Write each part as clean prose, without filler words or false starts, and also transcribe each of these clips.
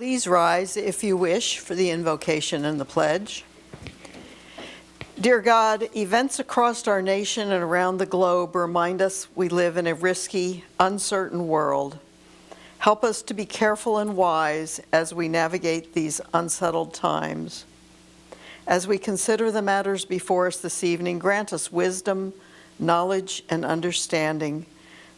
Please rise if you wish for the invocation and the pledge. Dear God, events across our nation and around the globe remind us we live in a risky, uncertain world. Help us to be careful and wise as we navigate these unsettled times. As we consider the matters before us this evening, grant us wisdom, knowledge, and understanding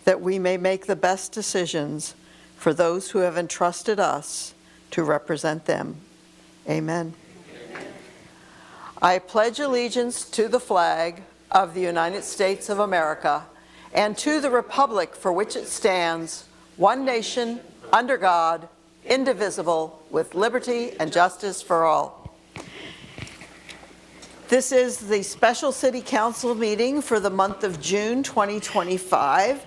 that we may make the best decisions for those who have entrusted us to represent them. Amen. I pledge allegiance to the flag of the United States of America and to the republic for which it stands, one nation, under God, indivisible, with liberty and justice for all. This is the special City Council meeting for the month of June 2025.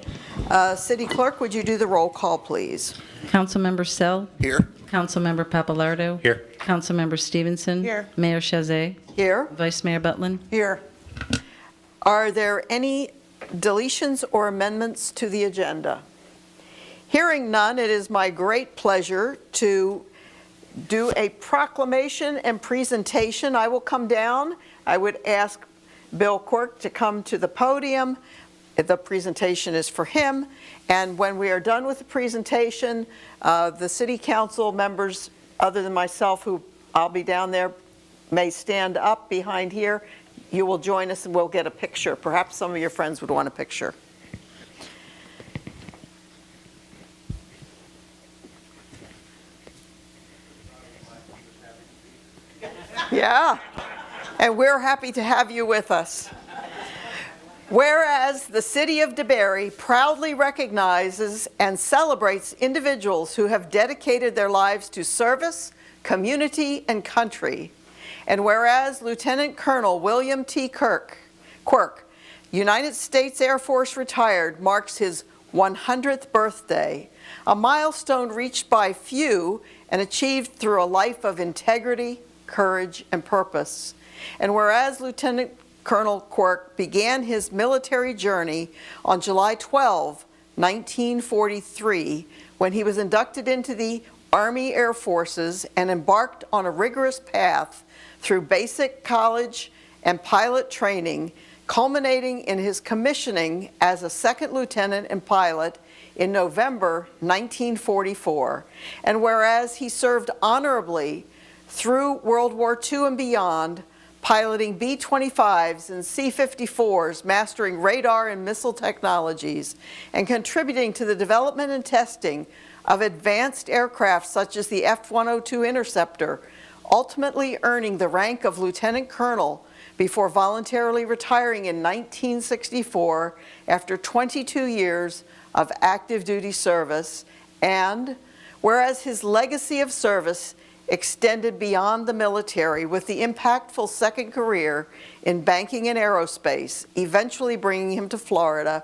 City Clerk, would you do the roll call, please? Councilmember Sell. Here. Councilmember Papalardo. Here. Councilmember Stevenson. Here. Mayor Chazet. Here. Vice Mayor Butlin. Here. Are there any deletions or amendments to the agenda? Hearing none, it is my great pleasure to do a proclamation and presentation. I will come down. I would ask Bill Quirk to come to the podium. The presentation is for him. And when we are done with the presentation, the City Council members, other than myself, who I'll be down there, may stand up behind here. You will join us and we'll get a picture. Perhaps some of your friends would want a picture. Yeah, and we're happy to have you with us. Whereas the City of DeBary proudly recognizes and celebrates individuals who have dedicated their lives to service, community, and country. And whereas Lieutenant Colonel William T. Quirk, United States Air Force retired, marks his 100th birthday, a milestone reached by few and achieved through a life of integrity, courage, and purpose. And whereas Lieutenant Colonel Quirk began his military journey on July 12, 1943, when he was inducted into the Army Air Forces and embarked on a rigorous path through basic college and pilot training, culminating in his commissioning as a second lieutenant and pilot in November 1944. And whereas he served honorably through World War II and beyond, piloting B-25s and C-54s, mastering radar and missile technologies, and contributing to the development and testing of advanced aircraft such as the F-102 Interceptor, ultimately earning the rank of Lieutenant Colonel before voluntarily retiring in 1964 after 22 years of active duty service. And whereas his legacy of service extended beyond the military with the impactful second career in banking and aerospace, eventually bringing him to Florida,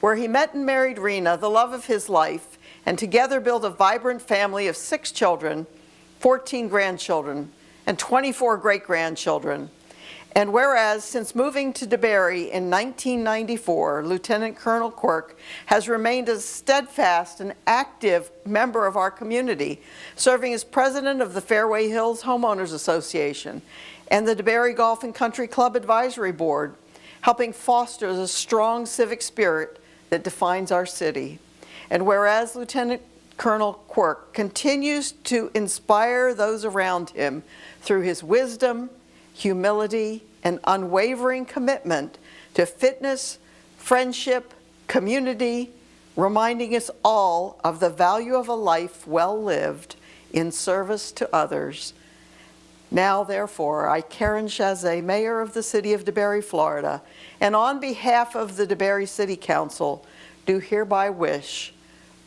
where he met and married Rena, the love of his life, and together built a vibrant family of 6 children, 14 grandchildren, and 24 great-grandchildren. And whereas since moving to DeBary in 1994, Lieutenant Colonel Quirk has remained a steadfast and active member of our community, serving as president of the Fairway Hills Homeowners Association and the DeBary Golf and Country Club Advisory Board, helping foster the strong civic spirit that defines our city. And whereas Lieutenant Colonel Quirk continues to inspire those around him through his wisdom, humility, and unwavering commitment to fitness, friendship, community, reminding us all of the value of a life well lived in service to others. Now, therefore, I, Karen Chazet, Mayor of the City of DeBary, Florida, and on behalf of the DeBary City Council, do hereby wish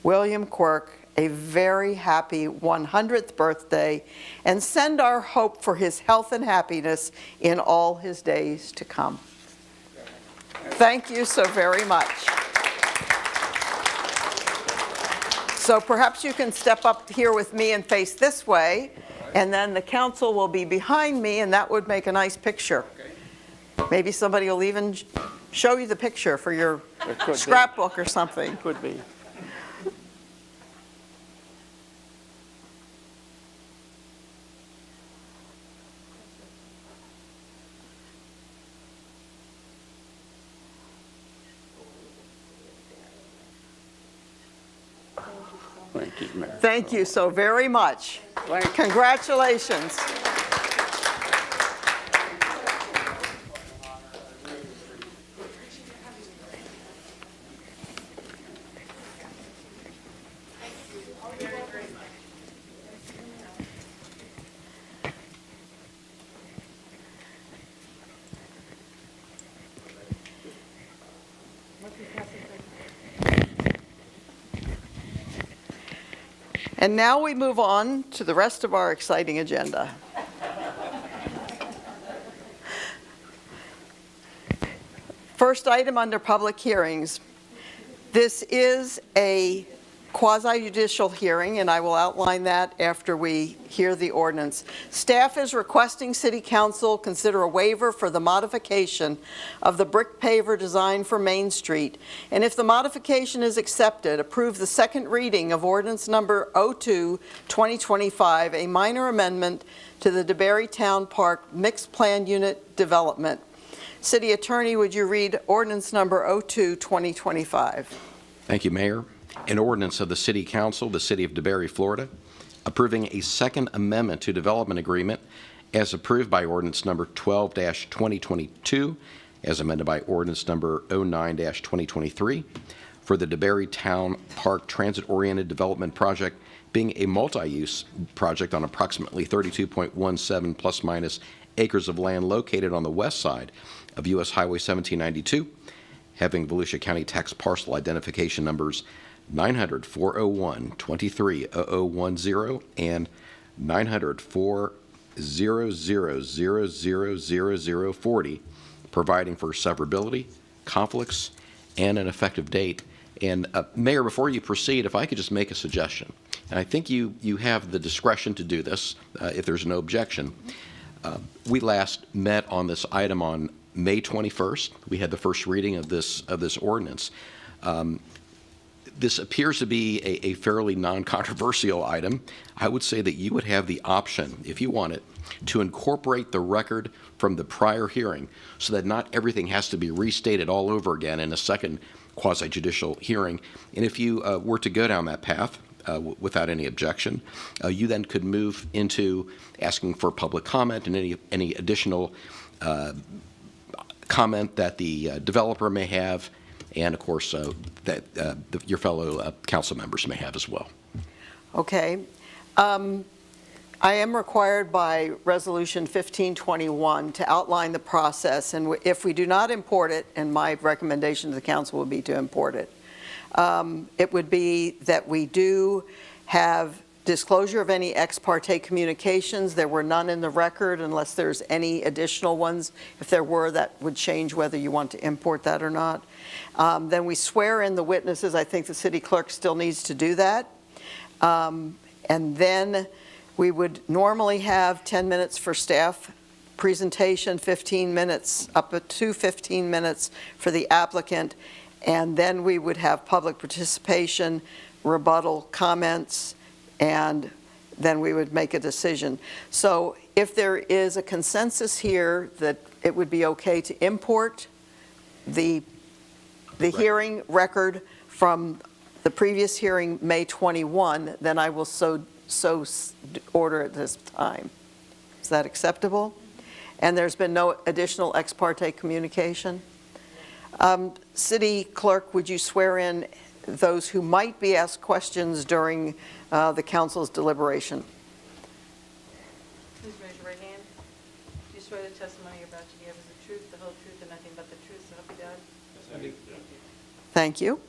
William Quirk a very happy 100th birthday and send our hope for his health and happiness in all his days to come. Thank you so very much. So perhaps you can step up here with me and face this way, and then the council will be behind me, and that would make a nice picture. Maybe somebody will even show you the picture for your scrapbook or something. Could be. Thank you, Mayor. Thank you so very much. Congratulations. And now we move on to the rest of our exciting agenda. First item under public hearings. This is a quasi-judicial hearing, and I will outline that after we hear the ordinance. Staff is requesting City Council consider a waiver for the modification of the brick paver design for Main Street, and if the modification is accepted, approve the second reading of ordinance number 02-2025, a minor amendment to the DeBary Town Park Mixed Plan Unit Development. City Attorney, would you read ordinance number 02-2025? Thank you, Mayor. An ordinance of the City Council, the City of DeBary, Florida, approving a second amendment to development agreement as approved by ordinance number 12-2022, as amended by ordinance number 09-2023, for the DeBary Town Park Transit-Oriented Development Project, being a multi-use project on approximately 32.17 plus minus acres of land located on the west side of U.S. Highway 1792, having Volusia County tax parcel identification numbers 900-401-23-0010 and 900-400-000040, providing for severability, conflicts, and an effective date. And Mayor, before you proceed, if I could just make a suggestion, and I think you have the discretion to do this if there's no objection. We last met on this item on May 21st. We had the first reading of this ordinance. This appears to be a fairly non-controversial item. I would say that you would have the option, if you want it, to incorporate the record from the prior hearing so that not everything has to be restated all over again in a second quasi-judicial hearing. And if you were to go down that path without any objection, you then could move into asking for public comment and any additional comment that the developer may have, and of course that your fellow council members may have as well. Okay. I am required by Resolution 1521 to outline the process, and if we do not import it, and my recommendation to the council would be to import it, it would be that we do have disclosure of any ex parte communications. There were none in the record unless there's any additional ones. If there were, that would change whether you want to import that or not. Then we swear in the witnesses. I think the city clerk still needs to do that. And then we would normally have 10 minutes for staff presentation, 15 minutes, up to 15 minutes for the applicant, and then we would have public participation, rebuttal comments, and then we would make a decision. So if there is a consensus here that it would be okay to import the hearing record from the previous hearing, May 21, then I will so order at this time. Is that acceptable? And there's been no additional ex parte communication? City Clerk, would you swear in those who might be asked questions during the council's deliberation? Please raise your right hand. Do you swear the testimony you're about to give is the truth, the whole truth, and nothing but the truth, so help you God? Yes, I do. Thank you.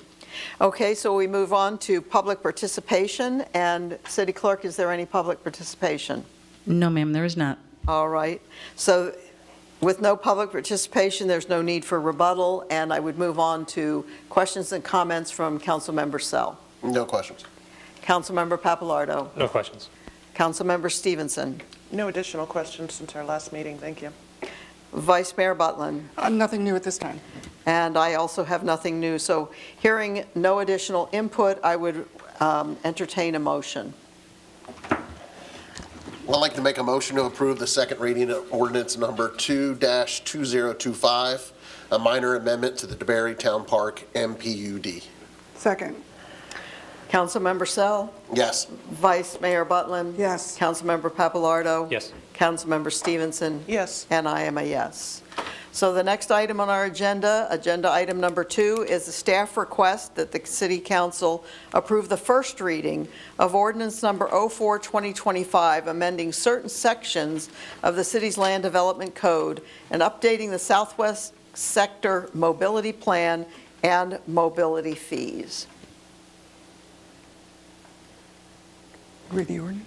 Okay, so we move on to public participation. And City Clerk, is there any public participation? No, ma'am, there is not. All right. So with no public participation, there's no need for rebuttal, and I would move on to questions and comments from Councilmember Sell. No questions. Councilmember Papalardo. No questions. Councilmember Stevenson. No additional questions since our last meeting. Thank you. Vice Mayor Butland. Nothing new at this time. And I also have nothing new. So hearing no additional input, I would entertain a motion. Well, I'd like to make a motion to approve the second reading of ordinance number 2-2025, a minor amendment to the DeBary Town Park MPUD. Second. Councilmember Sell, Yes. Vice Mayor Butlin. Yes. Councilmember Papalardo. Yes. Councilmember Stevenson. Yes. And I am a yes. So the next item on our agenda item number 2, is a staff request that the City Council approve the first reading of ordinance number 04-2025, amending certain sections of the city's land development code and updating the Southwest Sector Mobility Plan and mobility fees. Read the ordinance.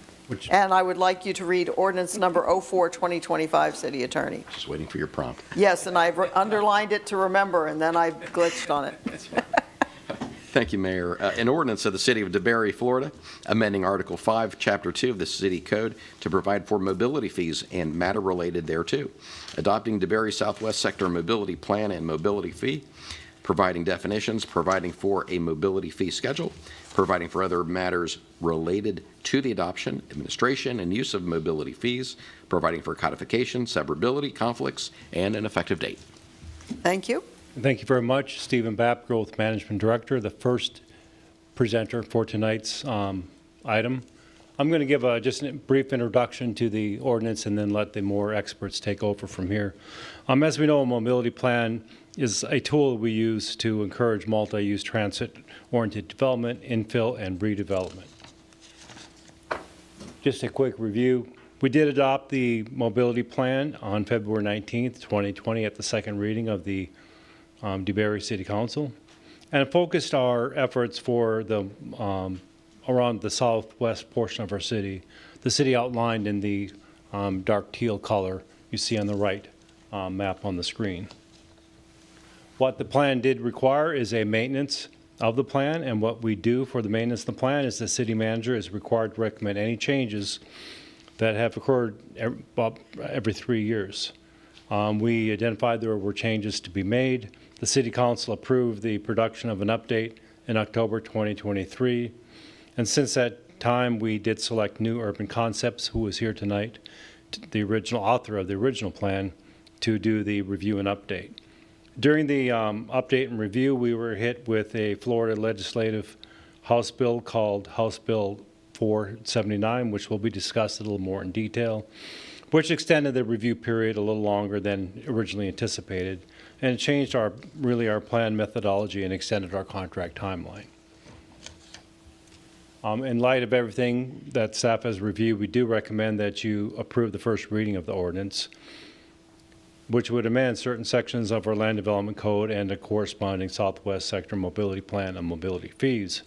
And I would like you to read ordinance number 04-2025, City Attorney. Just waiting for your prompt. Yes, and I've underlined it to remember, and then I glitched on it. Thank you, Mayor. An ordinance of the City of DeBary, Florida, amending Article 5, Chapter 2 of the City Code to provide for mobility fees and matter related thereto, adopting DeBary Southwest Sector Mobility Plan and mobility fee, providing definitions, providing for a mobility fee schedule, providing for other matters related to the adoption, administration, and use of mobility fees, providing for codification, severability, conflicts, and an effective date. Thank you. Thank you very much. Stephen Bapp, Growth Management Director, the first presenter for tonight's item. I'm going to give just a brief introduction to the ordinance and then let the more experts take over from here. As we know, a mobility plan is a tool we use to encourage multi-use transit-oriented development, infill, and redevelopment. Just a quick review. We did adopt the mobility plan on February 19th, 2020 at the second reading of the DeBary City Council, and it focused our efforts for the around the southwest portion of our city. The city outlined in the dark teal color you see on the right map on the screen. What the plan did require is a maintenance of the plan, and what we do for the maintenance of the plan is the city manager is required to recommend any changes that have occurred every 3 years. We identified there were changes to be made. The City Council approved the production of an update in October 2023, and since that time we did select New Urban Concepts, who is here tonight, the original author of the original plan, to do the review and update. During the update and review, we were hit with a Florida legislative House bill called House Bill 479, which will be discussed a little more in detail, which extended the review period a little longer than originally anticipated, and it changed our plan methodology and extended our contract timeline. In light of everything that staff has reviewed, we do recommend that you approve the first reading of the ordinance, which would amend certain sections of our land development code and a corresponding Southwest Sector Mobility Plan and mobility fees.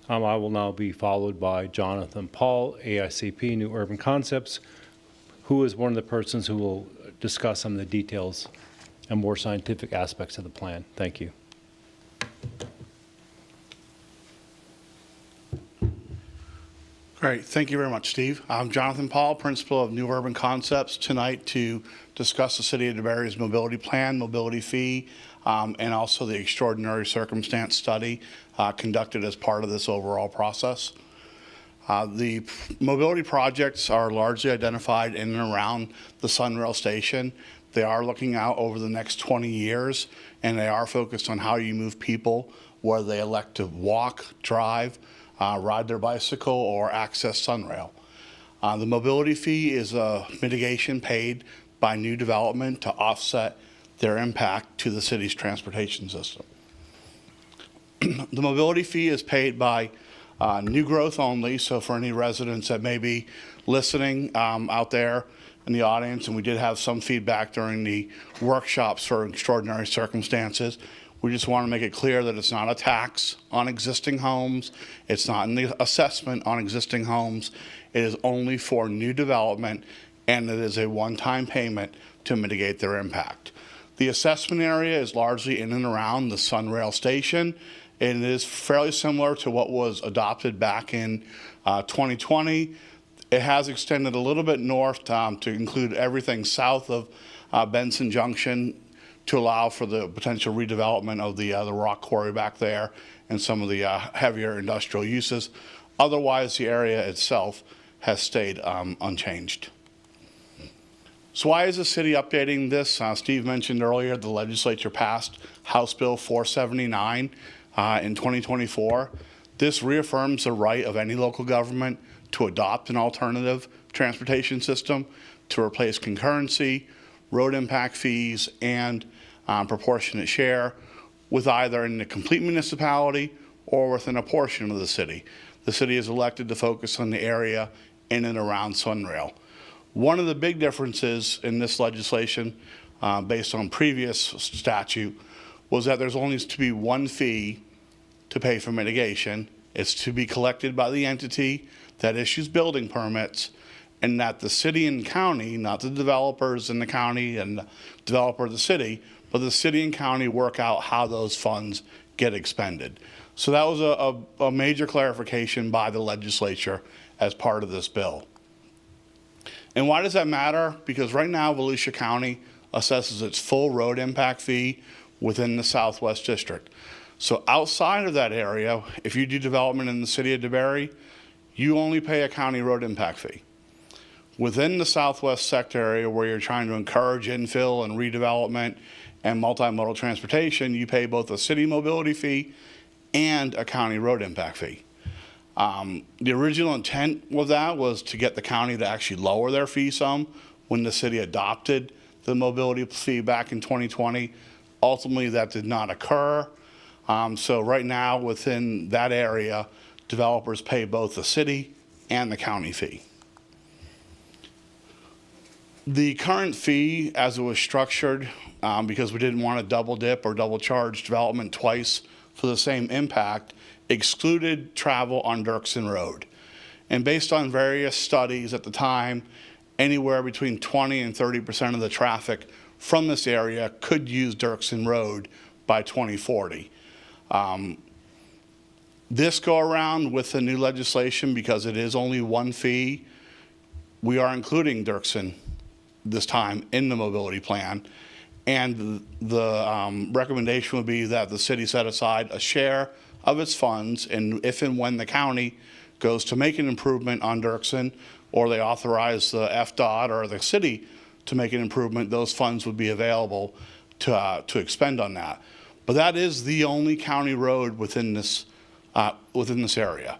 I will now be followed by Jonathan Paul, AICP New Urban Concepts, who is one of the persons who will discuss some of the details and more scientific aspects of the plan. Thank you. Great. Thank you very much, Steve. I'm Jonathan Paul, principal of New Urban Concepts, tonight to discuss the City of DeBary's mobility plan, mobility fee, and also the extraordinary circumstance study conducted as part of this overall process. The mobility projects are largely identified in and around the Sunrail station. They are looking out over the next 20 years, and they are focused on how you move people, whether they elect to walk, drive, ride their bicycle, or access Sunrail. The mobility fee is a mitigation paid by new development to offset their impact to the city's transportation system. The mobility fee is paid by new growth only, so for any residents that may be listening out there in the audience, and we did have some feedback during the workshops for extraordinary circumstances, we just want to make it clear that it's not a tax on existing homes. It's not an assessment on existing homes. It is only for new development, and it is a one-time payment to mitigate their impact. The assessment area is largely in and around the Sunrail station, and it is fairly similar to what was adopted back in 2020. It has extended a little bit north to include everything south of Benson Junction, to allow for the potential redevelopment of the rock quarry back there and some of the heavier industrial uses. Otherwise, the area itself has stayed unchanged. So why is the city updating this? Steve mentioned earlier the legislature passed House Bill 479 in 2024. This reaffirms the right of any local government to adopt an alternative transportation system to replace concurrency, road impact fees, and proportionate share with either in the complete municipality or within a portion of the city. The city is elected to focus on the area in and around Sunrail. One of the big differences in this legislation, based on previous statute, was that there's only to be one fee to pay for mitigation. It's to be collected by the entity that issues building permits, and that the city and county, not the developers in the county and the developer of the city, but the city and county work out how those funds get expended. So that was a major clarification by the legislature as part of this bill. And why does that matter? Because right now, Volusia County assesses its full road impact fee within the Southwest District. So outside of that area, if you do development in the city of DeBary, you only pay a county road impact fee. Within the Southwest sector area where you're trying to encourage infill and redevelopment and multimodal transportation, you pay both a city mobility fee and a county road impact fee. The original intent with that was to get the county to actually lower their fee some when the city adopted the mobility fee back in 2020. Ultimately, that did not occur. So right now, within that area, developers pay both the city and the county fee. The current fee, as it was structured, because we didn't want to double dip or double charge development twice for the same impact, excluded travel on Dirksen Road. And based on various studies at the time, anywhere between 20 and 30% of the traffic from this area could use Dirksen Road by 2040. This go around with the new legislation, because it is only one fee, we are including Dirksen this time in the mobility plan. And the recommendation would be that the city set aside a share of its funds, and if and when the county goes to make an improvement on Dirksen, or they authorize the FDOT or the city to make an improvement, those funds would be available to expend on that. But that is the only county road within this area.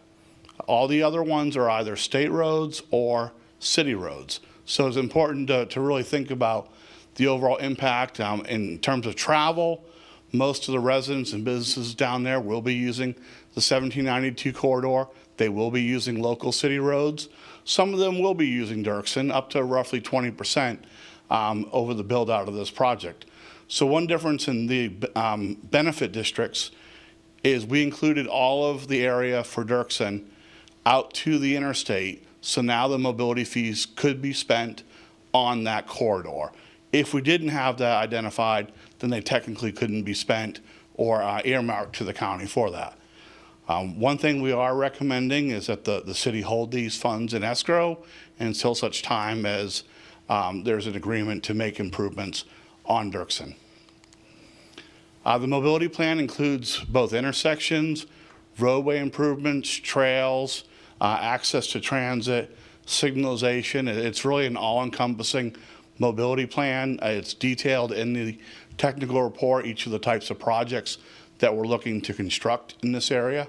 All the other ones are either state roads or city roads. So it's important to really think about the overall impact in terms of travel. Most of the residents and businesses down there will be using the 1792 corridor. They will be using local city roads. Some of them will be using Dirksen, up to roughly 20% over the build out of this project. So one difference in the benefit districts is we included all of the area for Dirksen out to the interstate. So now the mobility fees could be spent on that corridor. If we didn't have that identified, then they technically couldn't be spent or earmarked to the county for that. One thing we are recommending is that the city hold these funds in escrow until such time as there's an agreement to make improvements on Dirksen. The mobility plan includes both intersections, roadway improvements, trails, access to transit, signalization. It's really an all-encompassing mobility plan. It's detailed in the technical report, each of the types of projects that we're looking to construct in this area.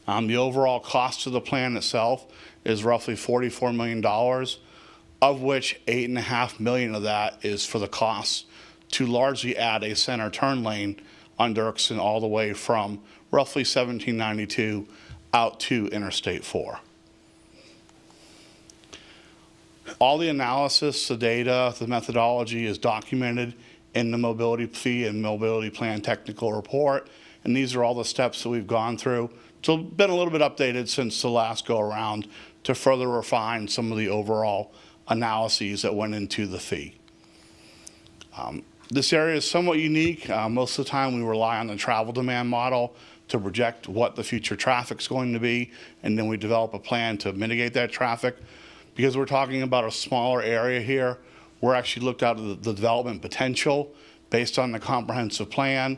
The overall cost of the plan itself is roughly $44 million, of which $8.5 million of that is for the costs to largely add a center turn lane on Dirksen all the way from roughly 1792 out to Interstate 4. All the analysis, the data, the methodology is documented in the mobility fee and mobility plan technical report, and these are all the steps that we've gone through. So been a little bit updated since the last go around to further refine some of the overall analyses that went into the fee. This area is somewhat unique. Most of the time we rely on the travel demand model to project what the future traffic's going to be, and then we develop a plan to mitigate that traffic. Because we're talking about a smaller area here, we're actually looked at the development potential based on the comprehensive plan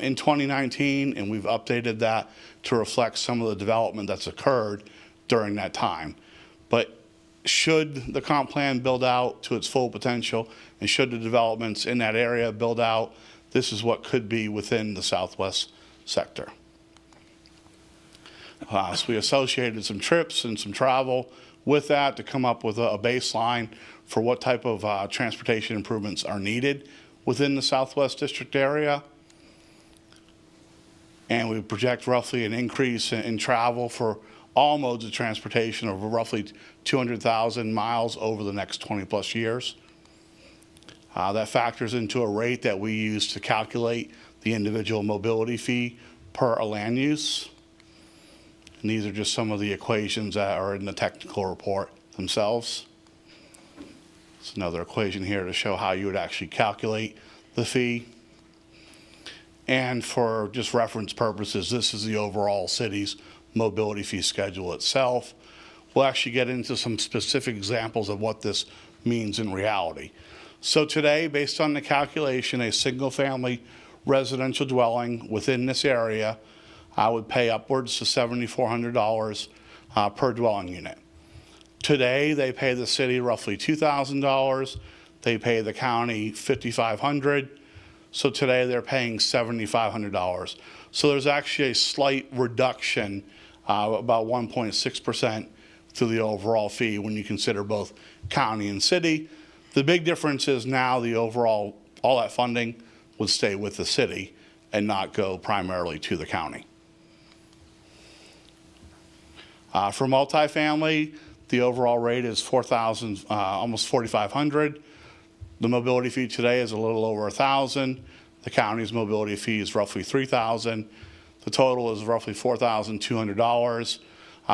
in 2019, and we've updated that to reflect some of the development that's occurred during that time. But should the comp plan build out to its full potential, and should the developments in that area build out, this is what could be within the Southwest sector. So we associated some trips and some travel with that to come up with a baseline for what type of transportation improvements are needed within the Southwest District area. And we project roughly an increase in travel for all modes of transportation of roughly 200,000 miles over the next 20 plus years. That factors into a rate that we use to calculate the individual mobility fee per land use. And these are just some of the equations that are in the technical report themselves. It's another equation here to show how you would actually calculate the fee. And for just reference purposes, this is the overall city's mobility fee schedule itself. We'll actually get into some specific examples of what this means in reality. So today, based on the calculation, a single-family residential dwelling within this area would pay upwards to $7,400 per dwelling unit. Today, they pay the city roughly $2,000. They pay the county $5,500. So today, they're paying $7,500. So there's actually a slight reduction, about 1.6% to the overall fee when you consider both county and city. The big difference is now the overall, all that funding would stay with the city and not go primarily to the county. For multifamily, the overall rate is $4,000, almost $4,500. The mobility fee today is a little over $1,000. The county's mobility fee is roughly $3,000. The total is roughly $4,200.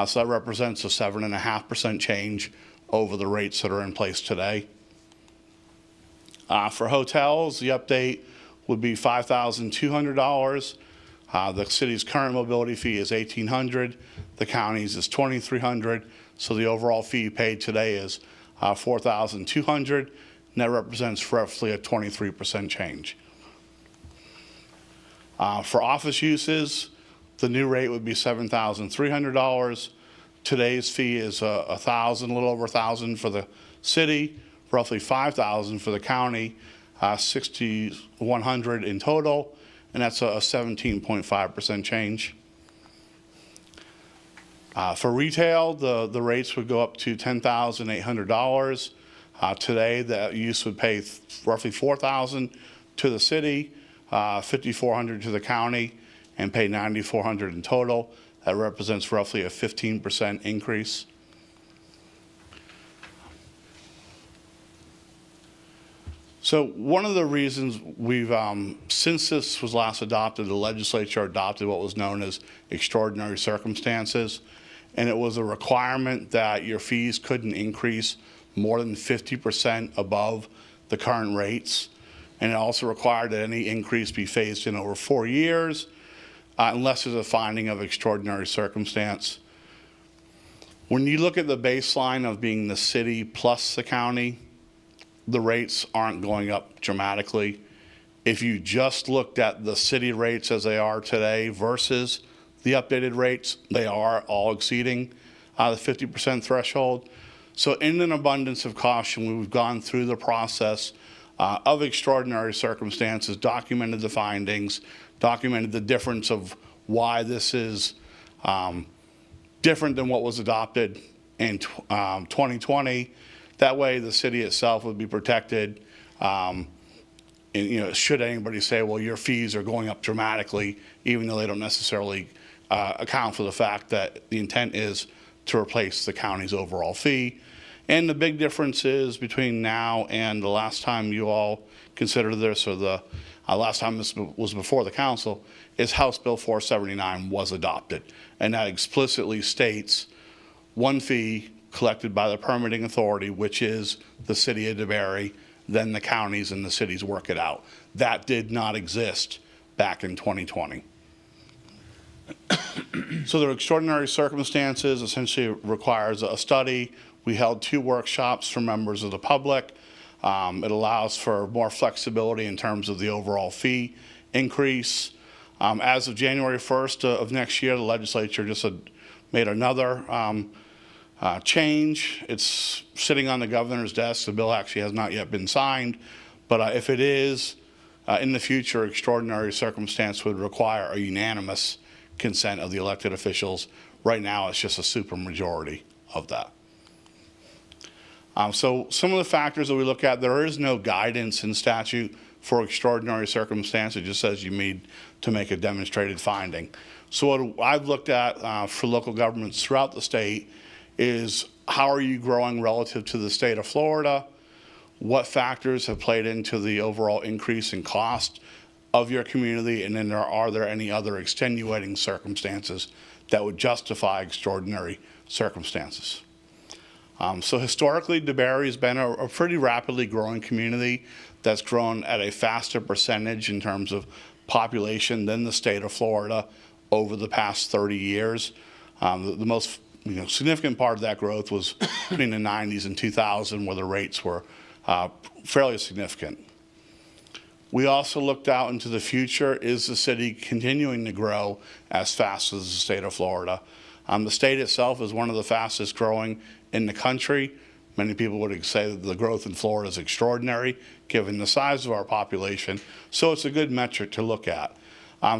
So that represents a 7.5% change over the rates that are in place today. For hotels, the update would be $5,200. The city's current mobility fee is $1,800. The county's is $2,300. So the overall fee paid today is $4,200, and that represents roughly a 23% change. For office uses, the new rate would be $7,300. Today's fee is $1,000, a little over $1,000 for the city, roughly $5,000 for the county, $6,100 in total, and that's a 17.5% change. For retail, the rates would go up to $10,800. Today, that use would pay roughly $4,000 to the city, $5,400 to the county, and pay $9,400 in total. That represents roughly a 15% increase. So one of the reasons we've, since this was last adopted, the legislature adopted what was known as extraordinary circumstances, and it was a requirement that your fees couldn't increase more than 50% above the current rates. And it also required that any increase be phased in over 4 years, unless there's a finding of extraordinary circumstance. When you look at the baseline of being the city plus the county, the rates aren't going up dramatically. If you just looked at the city rates as they are today versus the updated rates, they are all exceeding the 50% threshold. So in an abundance of caution, we've gone through the process of extraordinary circumstances, documented the findings, documented the difference of why this is different than what was adopted in 2020. That way the city itself would be protected. And, should anybody say, well, your fees are going up dramatically, even though they don't necessarily account for the fact that the intent is to replace the county's overall fee. And the big difference is between now and the last time you all considered this, or the last time this was before the council, is House Bill 479 was adopted. And that explicitly states one fee collected by the permitting authority, which is the city of DeBary, then the counties and the cities work it out. That did not exist back in 2020. So the extraordinary circumstances essentially requires a study. We held 2 workshops for members of the public. It allows for more flexibility in terms of the overall fee increase. As of January 1st of next year, the legislature just made another change. It's sitting on the governor's desk. The bill actually has not yet been signed, but if it is, in the future, extraordinary circumstance would require a unanimous consent of the elected officials Right now, it's just a supermajority of that. So some of the factors that we look at, there is no guidance in statute for extraordinary circumstance. It just says you need to make a demonstrated finding. So what I've looked at for local governments throughout the state is how are you growing relative to the state of Florida? What factors have played into the overall increase in cost of your community? And then are there any other extenuating circumstances that would justify extraordinary circumstances? So historically, DeBary has been a pretty rapidly growing community that's grown at a faster percentage in terms of population than the state of Florida over the past 30 years. The most significant part of that growth was between the 90s and 2000, where the rates were fairly significant. We also looked out into the future. Is the city continuing to grow as fast as the state of Florida? The state itself is one of the fastest growing in the country. Many people would say that the growth in Florida is extraordinary given the size of our population, so it's a good metric to look at.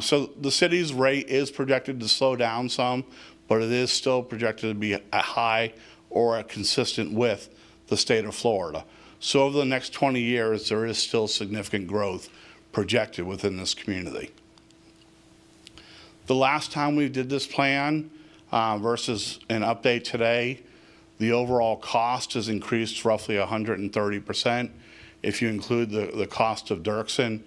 So the city's rate is projected to slow down some, but it is still projected to be at high or consistent with the state of Florida. So over the next 20 years, there is still significant growth projected within this community. The last time we did this plan versus an update today, the overall cost has increased roughly 130%. If you include the cost of Dirksen,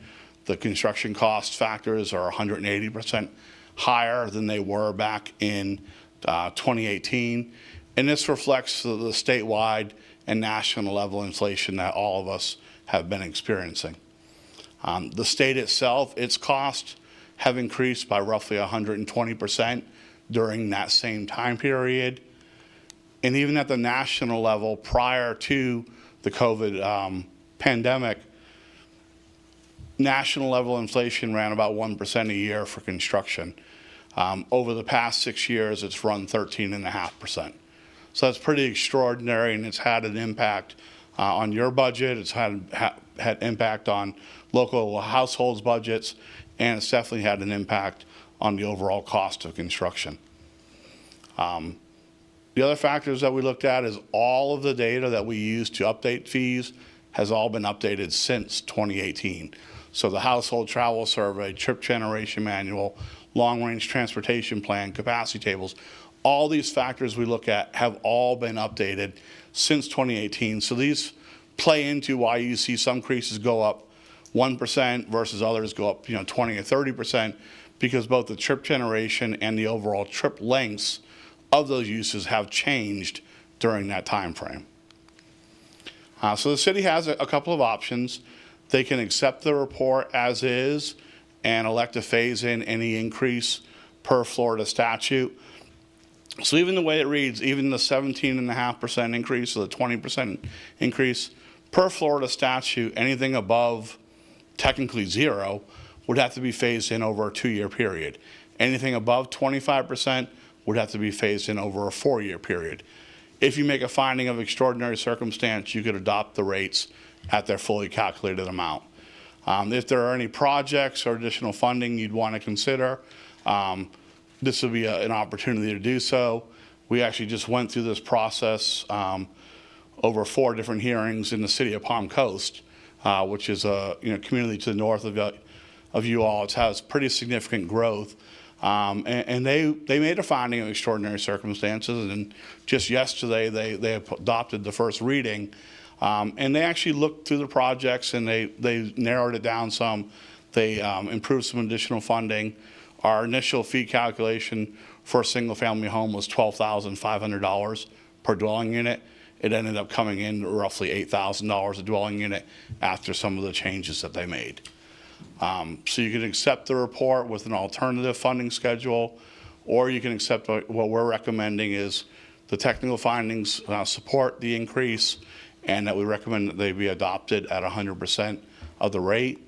the construction cost factors are 180% higher than they were back in 2018. And this reflects the statewide and national level inflation that all of us have been experiencing. The state itself, its costs have increased by roughly 120% during that same time period. And even at the national level, prior to the COVID pandemic, national level inflation ran about 1% a year for construction. Over the past 6 years, it's run 13.5%. So that's pretty extraordinary, and it's had an impact on your budget. It's had impact on local households' budgets, and it's definitely had an impact on the overall cost of construction. The other factors that we looked at is all of the data that we use to update fees has all been updated since 2018. So the household travel survey, trip generation manual, long-range transportation plan, capacity tables, all these factors we look at have all been updated since 2018. So these play into why you see some increases go up 1% versus others go up 20 or 30%, because both the trip generation and the overall trip lengths of those uses have changed during that time frame. So the city has a couple of options. They can accept the report as is and elect to phase in any increase per Florida statute. So even the way it reads, even the 17.5% increase or the 20% increase per Florida statute, anything above technically zero would have to be phased in over a 2-year period. Anything above 25% would have to be phased in over a 4-year period. If you make a finding of extraordinary circumstance, you could adopt the rates at their fully calculated amount. If there are any projects or additional funding you'd want to consider, this would be an opportunity to do so. We actually just went through this process over 4 different hearings in the city of Palm Coast, which is a community to the north of you all. It has pretty significant growth. And they made a finding of extraordinary circumstances, and just yesterday they adopted the first reading. And they actually looked through the projects and they narrowed it down some. They improved some additional funding. Our initial fee calculation for a single family home was $12,500 per dwelling unit. It ended up coming in roughly $8,000 a dwelling unit after some of the changes that they made. So you can accept the report with an alternative funding schedule, or you can accept what we're recommending is the technical findings support the increase, and that we recommend that they be adopted at 100% of the rate.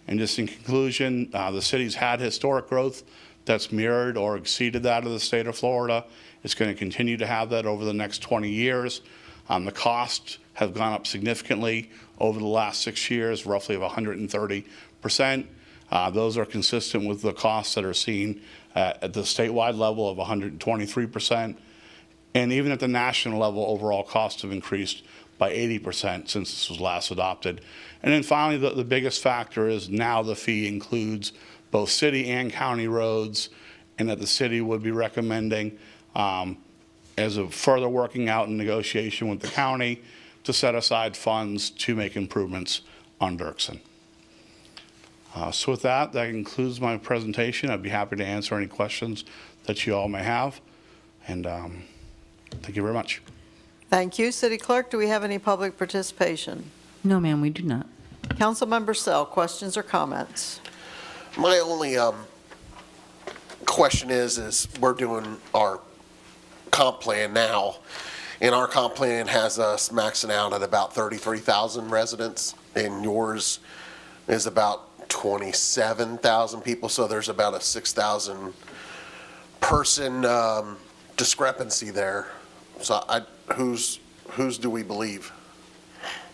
And just in conclusion, the city's had historic growth that's mirrored or exceeded that of the state of Florida. It's going to continue to have that over the next 20 years. The costs have gone up significantly over the last 6 years, roughly of 130%. Those are consistent with the costs that are seen at the statewide level of 123%. And even at the national level, overall costs have increased by 80% since this was last adopted. And then finally, the biggest factor is now the fee includes both city and county roads, and that the city would be recommending, as a further working out in negotiation with the county, to set aside funds to make improvements on Dirksen. So with that concludes my presentation. I'd be happy to answer any questions that you all may have. And thank you very much. Thank you. City Clerk, do we have any public participation? No, ma'am, we do not. Councilmember Sell, questions or comments? My only question is we're doing our comp plan now, and our comp plan has us maxing out at about 33,000 residents, and yours is about 27,000 people, so there's about a 6,000 person discrepancy there. So whose do we believe?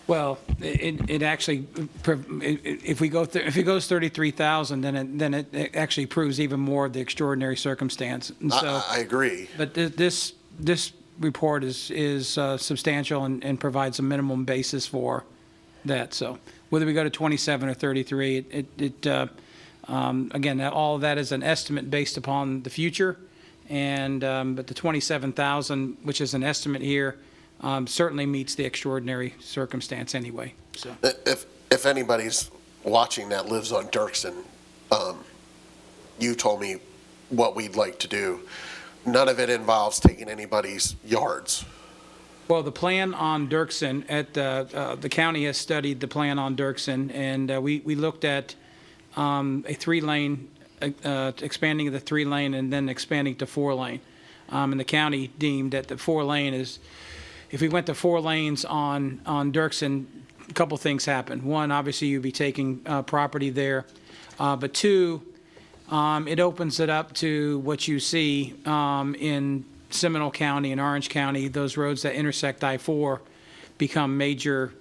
Well, it actually, if it goes 33,000, then it actually proves even more of the extraordinary circumstance. And so, I agree. but this report is substantial and provides a minimum basis for that. So whether we go to 27 or 33, again, all of that is an estimate based upon the future. And but the 27,000, which is an estimate here, certainly meets the extraordinary circumstance anyway. So If anybody's watching that lives on Dirksen, you told me what we'd like to do. None of it involves taking anybody's yards. well, the plan on Dirksen at the county has studied the plan on Dirksen, and we looked at a 3-lane, expanding the 3-lane and then expanding to 4-lane. And the county deemed that the 4-lane is, if we went to 4 lanes on Dirksen, a couple things happen. One, obviously you'd be taking property there. But two, it opens it up to what you see in Seminole County and Orange County. Those roads that intersect I-4 become major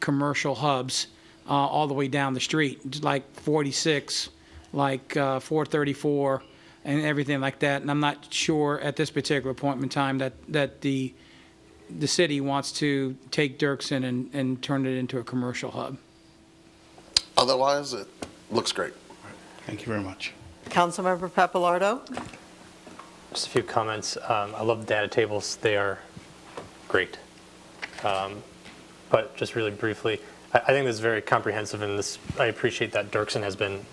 commercial hubs all the way down the street, like 46, like 434, and everything like that. And I'm not sure at this particular point in time that the city wants to take Dirksen and turn it into a commercial hub. Otherwise, it looks great. Thank you very much. Councilmember Papalardo? Just a few comments. I love the data tables. They are great. But just really briefly, I think this is very comprehensive, and I appreciate that Dirksen has been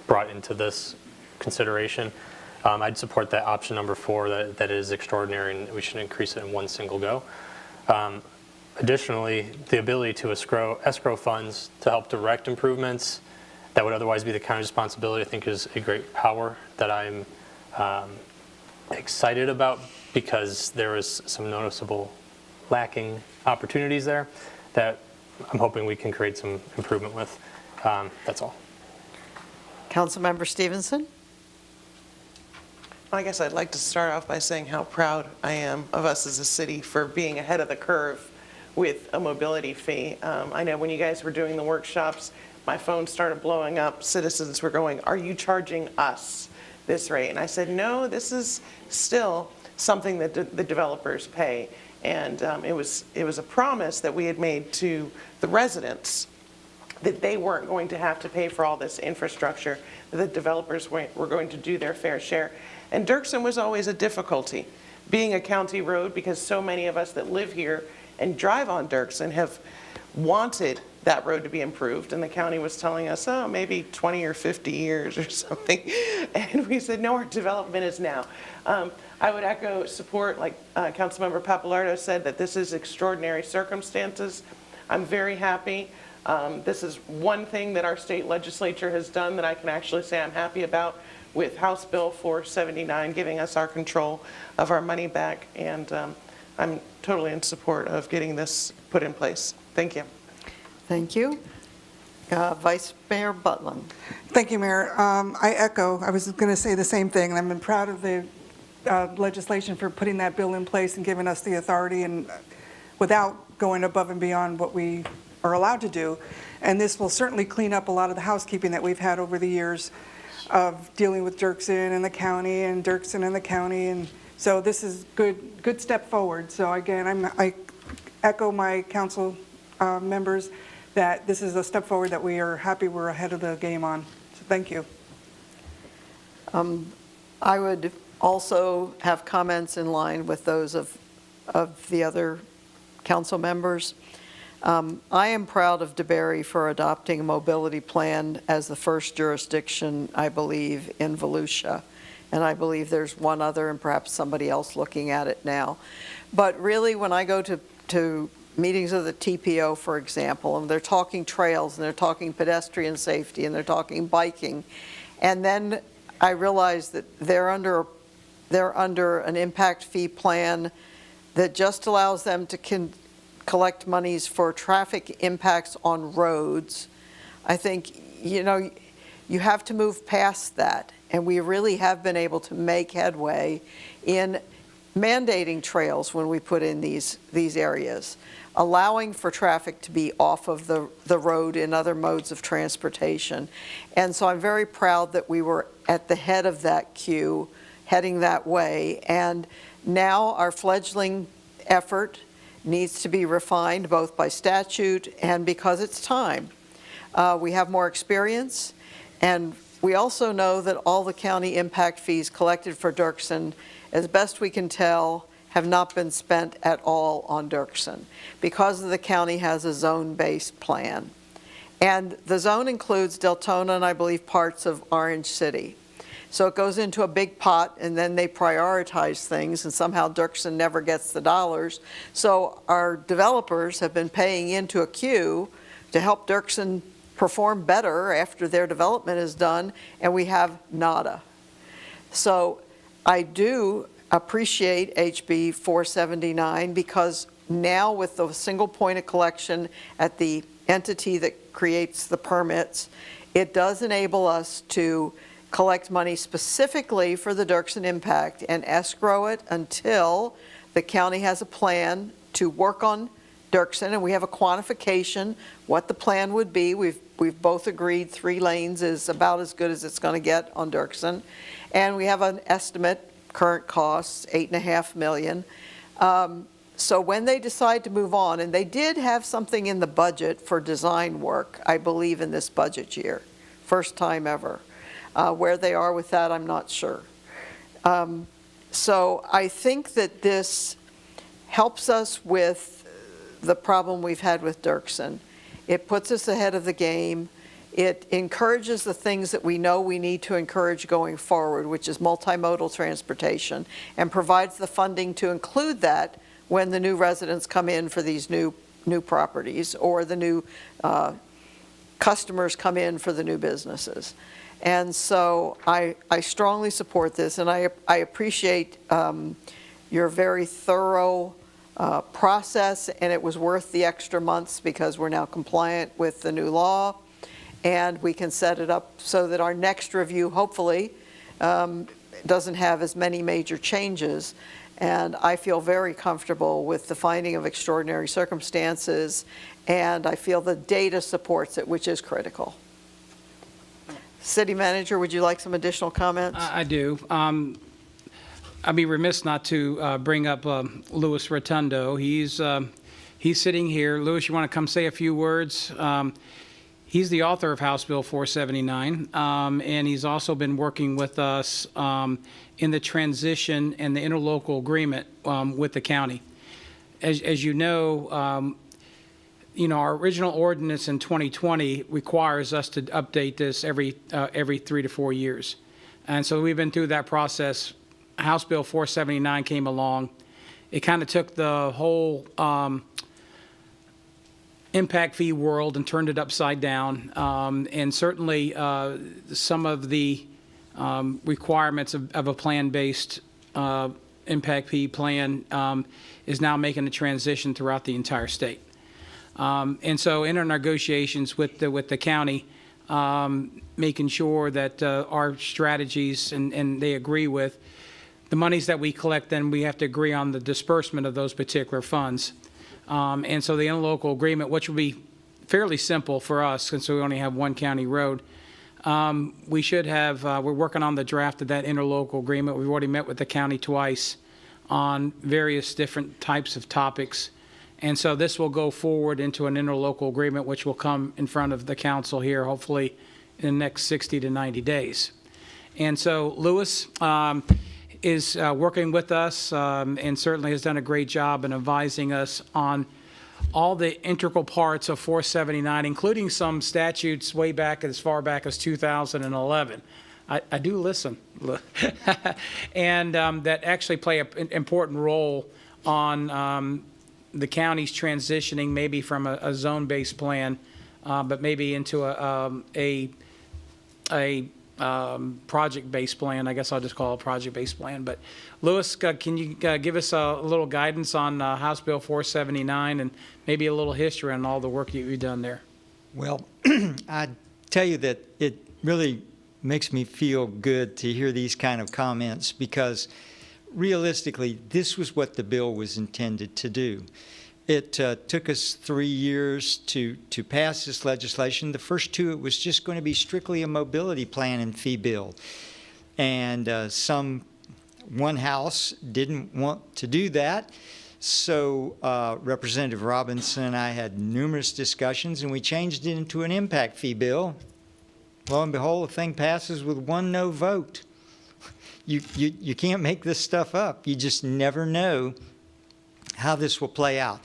brought into this consideration. I'd support that option number 4, that is extraordinary, and we should increase it in one single go. Additionally, the ability to escrow funds to help direct improvements that would otherwise be the county's responsibility, I think, is a great power that I'm excited about, because there is some noticeable lacking opportunities there that I'm hoping we can create some improvement with. That's all. Councilmember Stevenson? I guess I'd like to start off by saying how proud I am of us as a city for being ahead of the curve with a mobility fee. I know when you guys were doing the workshops, my phone started blowing up. Citizens were going, "Are you charging us this rate?" And I said, no, this is still something that the developers pay. And it was a promise that we had made to the residents that they weren't going to have to pay for all this infrastructure, that the developers were going to do their fair share. And Dirksen was always a difficulty, being a county road, because so many of us that live here and drive on Dirksen have wanted that road to be improved. And the county was telling us, oh, maybe 20 or 50 years or something. And we said, no, our development is now. I would echo support, like Councilmember Papalardo said, that this is extraordinary circumstances. I'm very happy. This is one thing that our state legislature has done that I can actually say I'm happy about, with House Bill 479 giving us our control of our money back. And I'm totally in support of getting this put in place. Thank you. Thank you. Vice Mayor Butlin? Thank you, Mayor. I was going to say the same thing, and I'm proud of the legislation for putting that bill in place and giving us the authority, and without going above and beyond what we are allowed to do. And this will certainly clean up a lot of the housekeeping that we've had over the years. of dealing with Dirksen and the county and Dirksen and the county. And so this is good step forward. So again, I echo my council members that this is a step forward that we are happy we're ahead of the game on. So thank you. I would also have comments in line with those of the other council members. I am proud of DeBary for adopting a mobility plan as the first jurisdiction, I believe, in Volusia. And I believe there's one other and perhaps somebody else looking at it now. But really, when I go to meetings of the TPO, for example, and they're talking trails, and they're talking pedestrian safety, and they're talking biking, and then I realize that they're under an impact fee plan that just allows them to collect monies for traffic impacts on roads. I think, you have to move past that, and we really have been able to make headway in mandating trails when we put in these areas, allowing for traffic to be off of the road in other modes of transportation. And so I'm very proud that we were at the head of that queue, heading that way. And now our fledgling effort needs to be refined both by statute and because it's time. We have more experience, and we also know that all the county impact fees collected for Dirksen, as best we can tell, have not been spent at all on Dirksen because the county has a zone-based plan. And the zone includes Deltona and I believe parts of Orange City. So it goes into a big pot, and then they prioritize things, and somehow Dirksen never gets the dollars. So our developers have been paying into a queue to help Dirksen perform better after their development is done, and we have nada. So I do appreciate HB 479 because now with the single point of collection at the entity that creates the permits, it does enable us to collect money specifically for the Dirksen impact and escrow it until the county has a plan to work on Dirksen, and we have a quantification what the plan would be. We've both agreed 3 lanes is about as good as it's going to get on Dirksen, and we have an estimate, current costs, $8.5 million. So when they decide to move on, and they did have something in the budget for design work, I believe in this budget year, first time ever. Where they are with that, I'm not sure. So I think that this helps us with the problem we've had with Dirksen. It puts us ahead of the game. It encourages the things that we know we need to encourage going forward, which is multimodal transportation, and provides the funding to include that when the new residents come in for these new properties, or the new customers come in for the new businesses. And so I strongly support this, and I appreciate your very thorough process, and it was worth the extra months because we're now compliant with the new law, and we can set it up so that our next review hopefully doesn't have as many major changes. And I feel very comfortable with the finding of extraordinary circumstances, and I feel the data supports it, which is critical. City Manager, would you like some additional comments? I do. I'd be remiss not to bring up Louis Rotundo. He's sitting here. Louis, you want to come say a few words? He's the author of House Bill 479, and he's also been working with us in the transition and the interlocal agreement with the county. As you know, our original ordinance in 2020 requires us to update this every 3 to 4 years. And so we've been through that process. House Bill 479 came along. It kind of took the whole impact fee world and turned it upside down. And certainly some of the requirements of a plan-based impact fee plan is now making a transition throughout the entire state. And so in our negotiations with the county, making sure that our strategies and they agree with the monies that we collect, then we have to agree on the disbursement of those particular funds. And so the interlocal agreement, which will be fairly simple for us since we only have one county road, We should have, we're working on the draft of that interlocal agreement. We've already met with the county twice on various different types of topics. And so this will go forward into an interlocal agreement, which will come in front of the council here, hopefully in the next 60 to 90 days. And so Lewis is working with us and certainly has done a great job in advising us on all the integral parts of 479, including some statutes way back as far back as 2011. I do listen. And that actually play an important role on the county's transitioning maybe from a zone-based plan, but maybe into a project-based plan. I guess I'll just call it a project-based plan. But Lewis, can you give us a little guidance on House Bill 479 and maybe a little history on all the work that you've done there? Well, I tell you that it really makes me feel good to hear these kind of comments, because realistically, this was what the bill was intended to do. It took us 3 years to pass this legislation. The first two, it was just going to be strictly a mobility plan and fee bill. And one house didn't want to do that. So Representative Robinson and I had numerous discussions, and we changed it into an impact fee bill. Lo and behold, the thing passes with 1 no vote. You can't make this stuff up. You just never know how this will play out.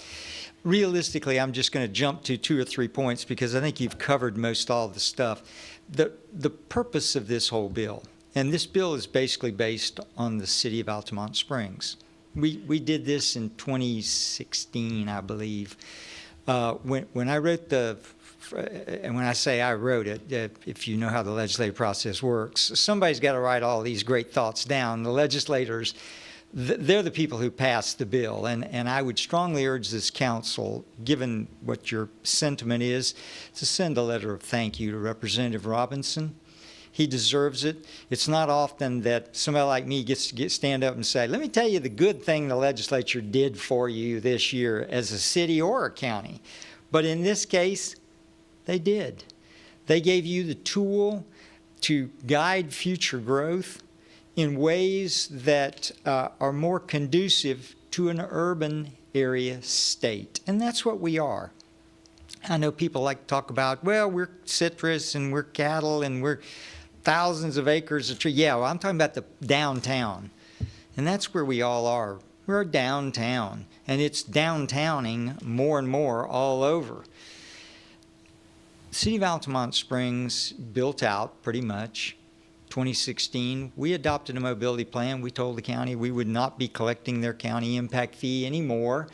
Realistically, I'm just going to jump to 2 or 3 points because I think you've covered most all of the stuff. The purpose of this whole bill, and this bill is basically based on the city of Altamont Springs. We did this in 2016, I believe. When I wrote and when I say I wrote it, if you know how the legislative process works, somebody's got to write all these great thoughts down. The legislators, they're the people who passed the bill. And I would strongly urge this council, given what your sentiment is, to send a letter of thank you to Representative Robinson. He deserves it. It's not often that somebody like me gets to stand up and say, let me tell you the good thing the legislature did for you this year as a city or a county. But in this case, they did. They gave you the tool to guide future growth in ways that are more conducive to an urban area state. And that's what we are. I know people like to talk about, well, we're citrus and we're cattle and we're thousands of acres of tree. Yeah, well, I'm talking about the downtown. And that's where we all are. We're downtown. And it's downtowning more and more all over. The city of Altamont Springs built out pretty much. 2016, we adopted a mobility plan. We told the county we would not be collecting their county impact fee anymore.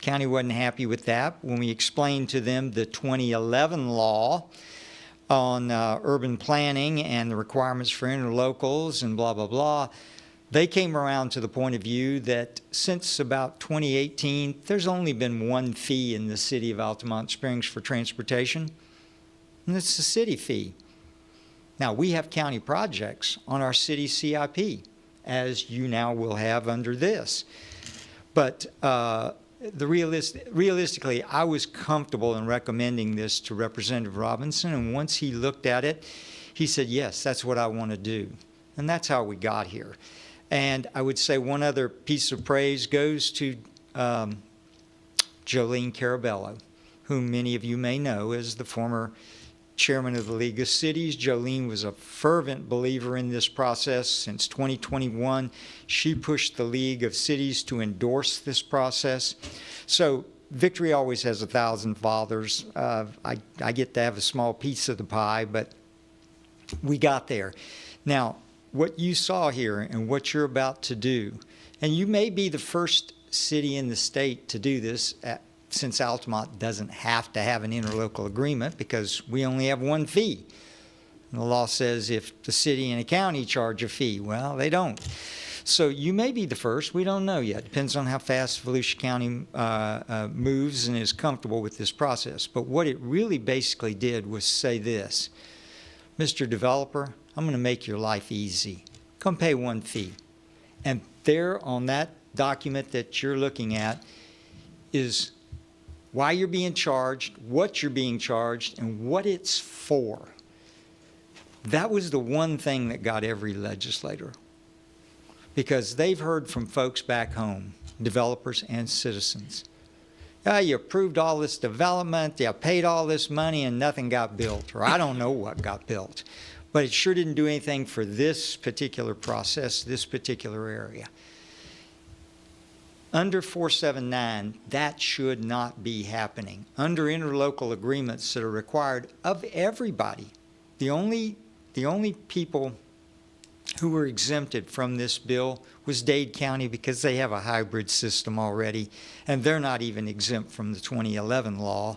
County wasn't happy with that. When we explained to them the 2011 law on urban planning and the requirements for interlocals and blah, blah, blah, they came around to the point of view that since about 2018, there's only been 1 fee in the city of Altamont Springs for transportation, and it's the city fee. Now, we have county projects on our city CIP, as you now will have under this. But realistically, I was comfortable in recommending this to Representative Robinson, and once he looked at it, he said, yes, that's what I want to do. And that's how we got here. And I would say one other piece of praise goes to Jolene Carabello, whom many of you may know as the former chairman of the League of Cities. Jolene was a fervent believer in this process. Since 2021, she pushed the League of Cities to endorse this process. So victory always has 1,000 fathers. I get to have a small piece of the pie, but we got there. Now, what you saw here and what you're about to do, and you may be the first city in the state to do this since Altamont doesn't have to have an interlocal agreement because we only have 1 fee. And the law says if the city and a county charge a fee, well, they don't. So you may be the first. We don't know yet. Depends on how fast Volusia County moves and is comfortable with this process. But what it really basically did was say this: Mr. Developer, I'm going to make your life easy. Come pay 1 fee. And there on that document that you're looking at is why you're being charged, what you're being charged, and what it's for. That was the one thing that got every legislator, because they've heard from folks back home, developers and citizens. You approved all this development, you paid all this money, and nothing got built, or I don't know what got built. But it sure didn't do anything for this particular process, this particular area. Under 479, that should not be happening. Under interlocal agreements that are required of everybody, the only people who were exempted from this bill was Dade County, because they have a hybrid system already, and they're not even exempt from the 2011 law.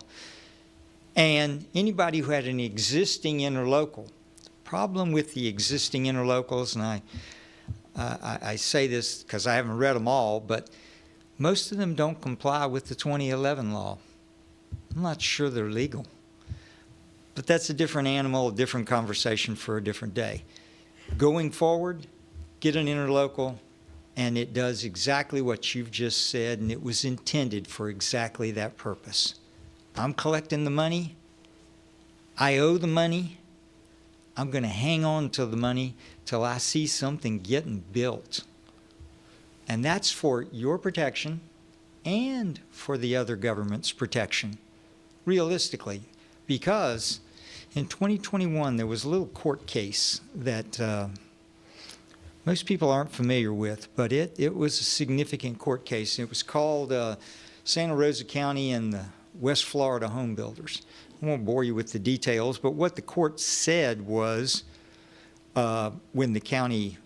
And anybody who had an existing interlocal. The problem with the existing interlocals, and I say this because I haven't read them all, but most of them don't comply with the 2011 law. I'm not sure they're legal. But that's a different animal, a different conversation for a different day. Going forward, get an interlocal, and it does exactly what you've just said, and it was intended for exactly that purpose. I'm collecting the money. I owe the money. I'm going to hang on to the money till I see something getting built. And that's for your protection and for the other government's protection, realistically, because in 2021, there was a little court case that most people aren't familiar with, but it was a significant court case. It was called Santa Rosa County and the West Florida Home Builders. I won't bore you with the details, but what the court said was when the county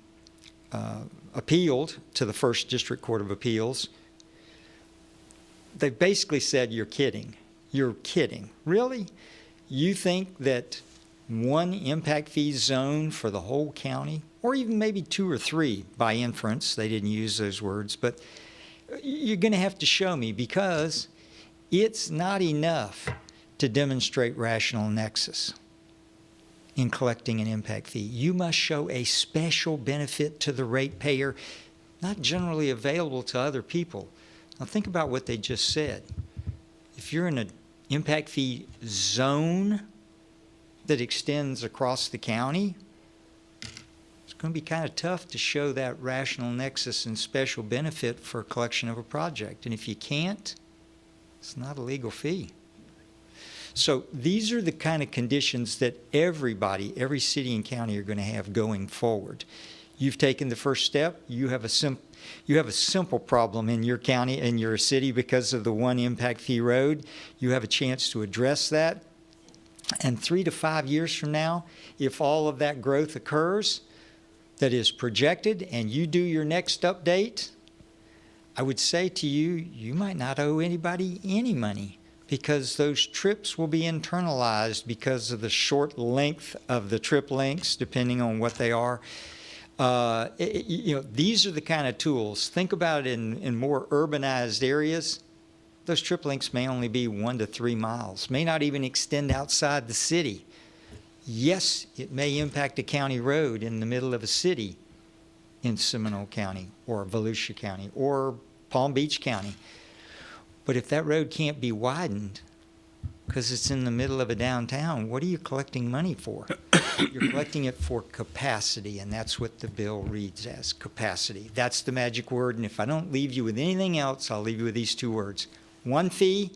appealed to the First District Court of Appeals, they basically said, you're kidding. You're kidding. Really? You think that one impact fee zone for the whole county, or even maybe 2 or 3 by inference, they didn't use those words, but you're going to have to show me, because it's not enough to demonstrate rational nexus in collecting an impact fee. You must show a special benefit to the ratepayer, not generally available to other people. Now think about what they just said. If you're in an impact fee zone that extends across the county, it's going to be kind of tough to show that rational nexus and special benefit for collection of a project. And if you can't, it's not a legal fee. So these are the kind of conditions that everybody, every city and county are going to have going forward. You've taken the first step. You have a simple problem in your county and your city because of the one impact fee road. You have a chance to address that. And 3 to 5 years from now, if all of that growth occurs that is projected and you do your next update, I would say to you, you might not owe anybody any money, because those trips will be internalized because of the short length of the trip lengths, depending on what they are. These are the kind of tools. Think about it in more urbanized areas. Those trip lengths may only be 1 to 3 miles, may not even extend outside the city. Yes, it may impact a county road in the middle of a city in Seminole County or Volusia County or Palm Beach County. But if that road can't be widened because it's in the middle of a downtown, what are you collecting money for? You're collecting it for capacity, and that's what the bill reads as, capacity. That's the magic word, and if I don't leave you with anything else, I'll leave you with these 2 words. One fee,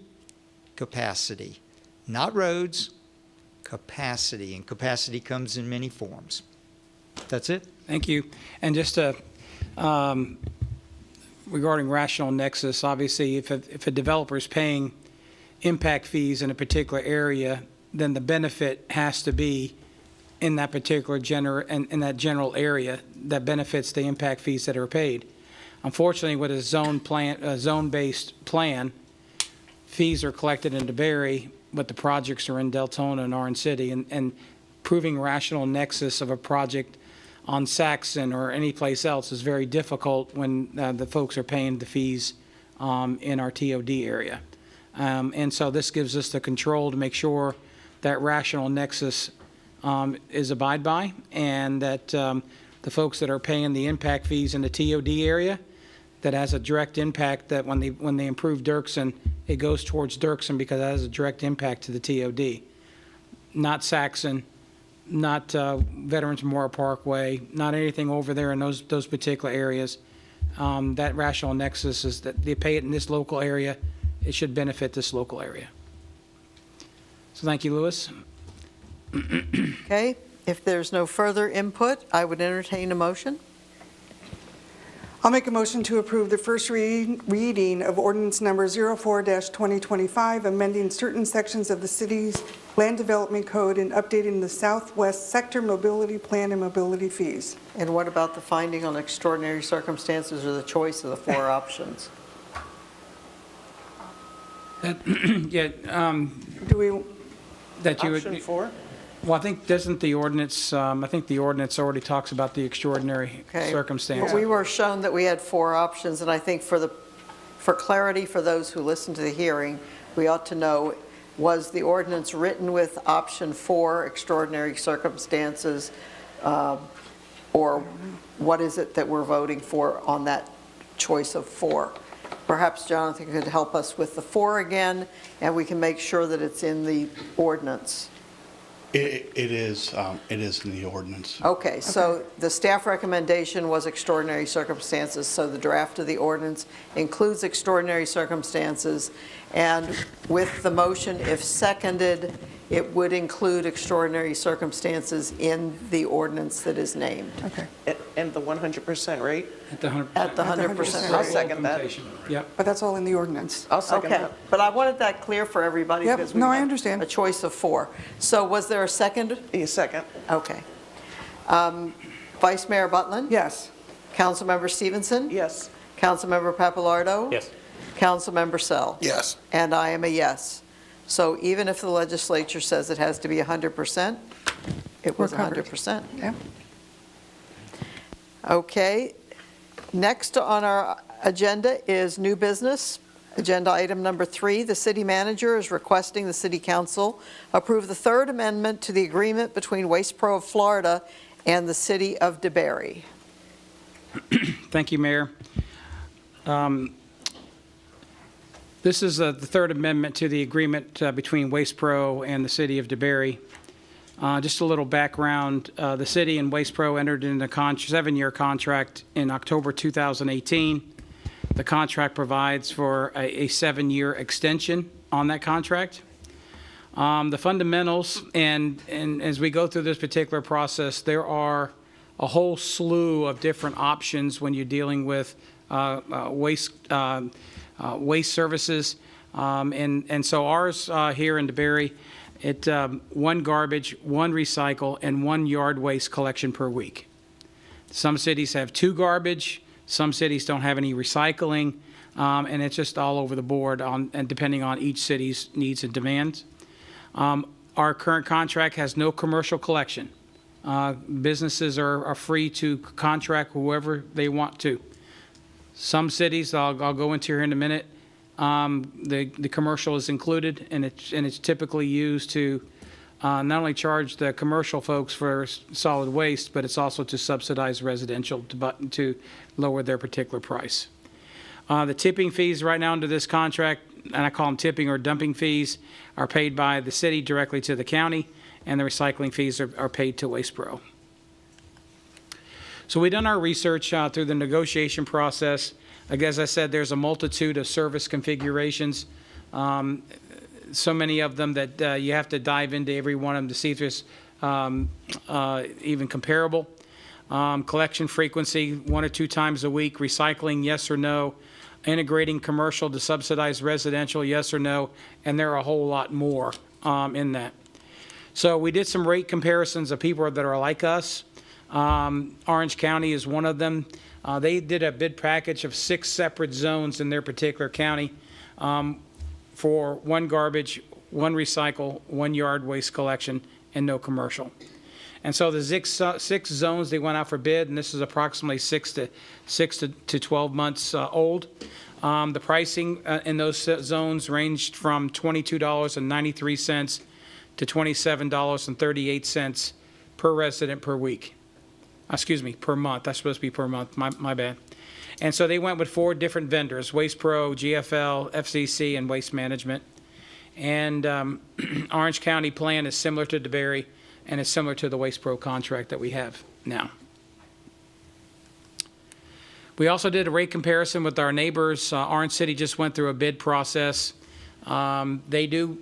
capacity. Not roads, capacity, and capacity comes in many forms. That's it. Thank you. And just regarding rational nexus, obviously, if a developer is paying impact fees in a particular area, then the benefit has to be in that particular in that general area that benefits the impact fees that are paid. Unfortunately, with a zone-based plan, fees are collected in DeBary, but the projects are in Deltona and Orange City, and proving rational nexus of a project on Saxon or any place else is very difficult when the folks are paying the fees in our TOD area. And so this gives us the control to make sure that rational nexus is abide by, and that the folks that are paying the impact fees in the TOD area, that has a direct impact, that when they improve Dirksen, it goes towards Dirksen because that has a direct impact to the TOD. Not Saxon, Veterans Memorial Parkway, not anything over there in those particular areas. That rational nexus is that they pay it in this local area, it should benefit this local area. So thank you, Louis. Okay, if there's no further input, I would entertain a motion. I'll make a motion to approve the first reading of ordinance number 04-2025, amending certain sections of the city's land development code and updating the Southwest Sector Mobility Plan and mobility fees. And what about the finding on extraordinary circumstances or the choice of the four options? Yeah, Do we, that you would. Option 4? Well, I think, doesn't the ordinance, I think the ordinance already talks about the extraordinary Okay. circumstances. We were shown that we had four options, and I think for clarity for those who listen to the hearing, we ought to know, was the ordinance written with option 4, extraordinary circumstances, or what is it that we're voting for on that choice of 4? Perhaps Jonathan could help us with the 4 again, and we can make sure that it's in the ordinance. It is in the ordinance. Okay, so the staff recommendation was extraordinary circumstances, so the draft of the ordinance includes extraordinary circumstances, and with the motion, if seconded, it would include extraordinary circumstances in the ordinance that is named. okay, And the 100% rate? At the 100%. At the 100% I'll rate. second that. Yep. but that's all in the ordinance. I'll second Okay, that. but I wanted that clear for everybody. Yep, because we no, I had understand. A choice of 4. So was there a second? A second. Okay. Vice Mayor Butlin? Yes. Councilmember Stevenson? Yes. Councilmember Papalardo? Yes. Councilmember Sell? Yes. And I am a yes. So even if the legislature says it has to be 100%, it was We're covered. 100%. Yeah. Okay. Next on our agenda is new business. Agenda item number 3, the city manager is requesting the city council approve the third amendment to the agreement between Waste Pro of Florida and the city of DeBary. Thank you, Mayor. This is the third amendment to the agreement between Waste Pro and the city of DeBary. Just a little background, the city and Waste Pro entered into a 7-year contract in October 2018. The contract provides for a 7-year extension on that contract. The fundamentals, and as we go through this particular process, there are a whole slew of different options when you're dealing with waste services. And so ours here in DeBary, it 1 garbage, 1 recycle, and 1 yard waste collection per week. Some cities have 2 garbage, some cities don't have any recycling, and it's just all over the board and depending on each city's needs and demands. Our current contract has no commercial collection. Businesses are free to contract whoever they want to. Some cities, I'll go into here in a minute, the commercial is included, and it's typically used to not only charge the commercial folks for solid waste, but it's also to subsidize residential to lower their particular price. The tipping fees right now under this contract, and I call them tipping or dumping fees, are paid by the city directly to the county, and the recycling fees are paid to Waste Pro. So we've done our research through the negotiation process. Like, as I said, there's a multitude of service configurations, so many of them that you have to dive into every one of them to see if there's even comparable. Collection frequency, 1 or 2 times a week. Recycling, yes or no. Integrating commercial to subsidize residential, yes or no. And there are a whole lot more in that. So we did some rate comparisons of people that are like us. Orange County is one of them. They did a bid package of 6 separate zones in their particular county for 1 garbage, 1 recycle, 1 yard waste collection, and no commercial. And so the 6 zones, they went out for bid, and this is approximately 6 to 12 months old. The pricing in those zones ranged from $22.93 to $27.38 per resident per week. Excuse me, per month. That's supposed to be per month. My bad. And so they went with 4 different vendors: Waste Pro, GFL, FCC, and Waste Management. And Orange County plan is similar to DeBary. and it's similar to the Waste Pro contract that we have now. We also did a rate comparison with our neighbors. Orange City just went through a bid process. They do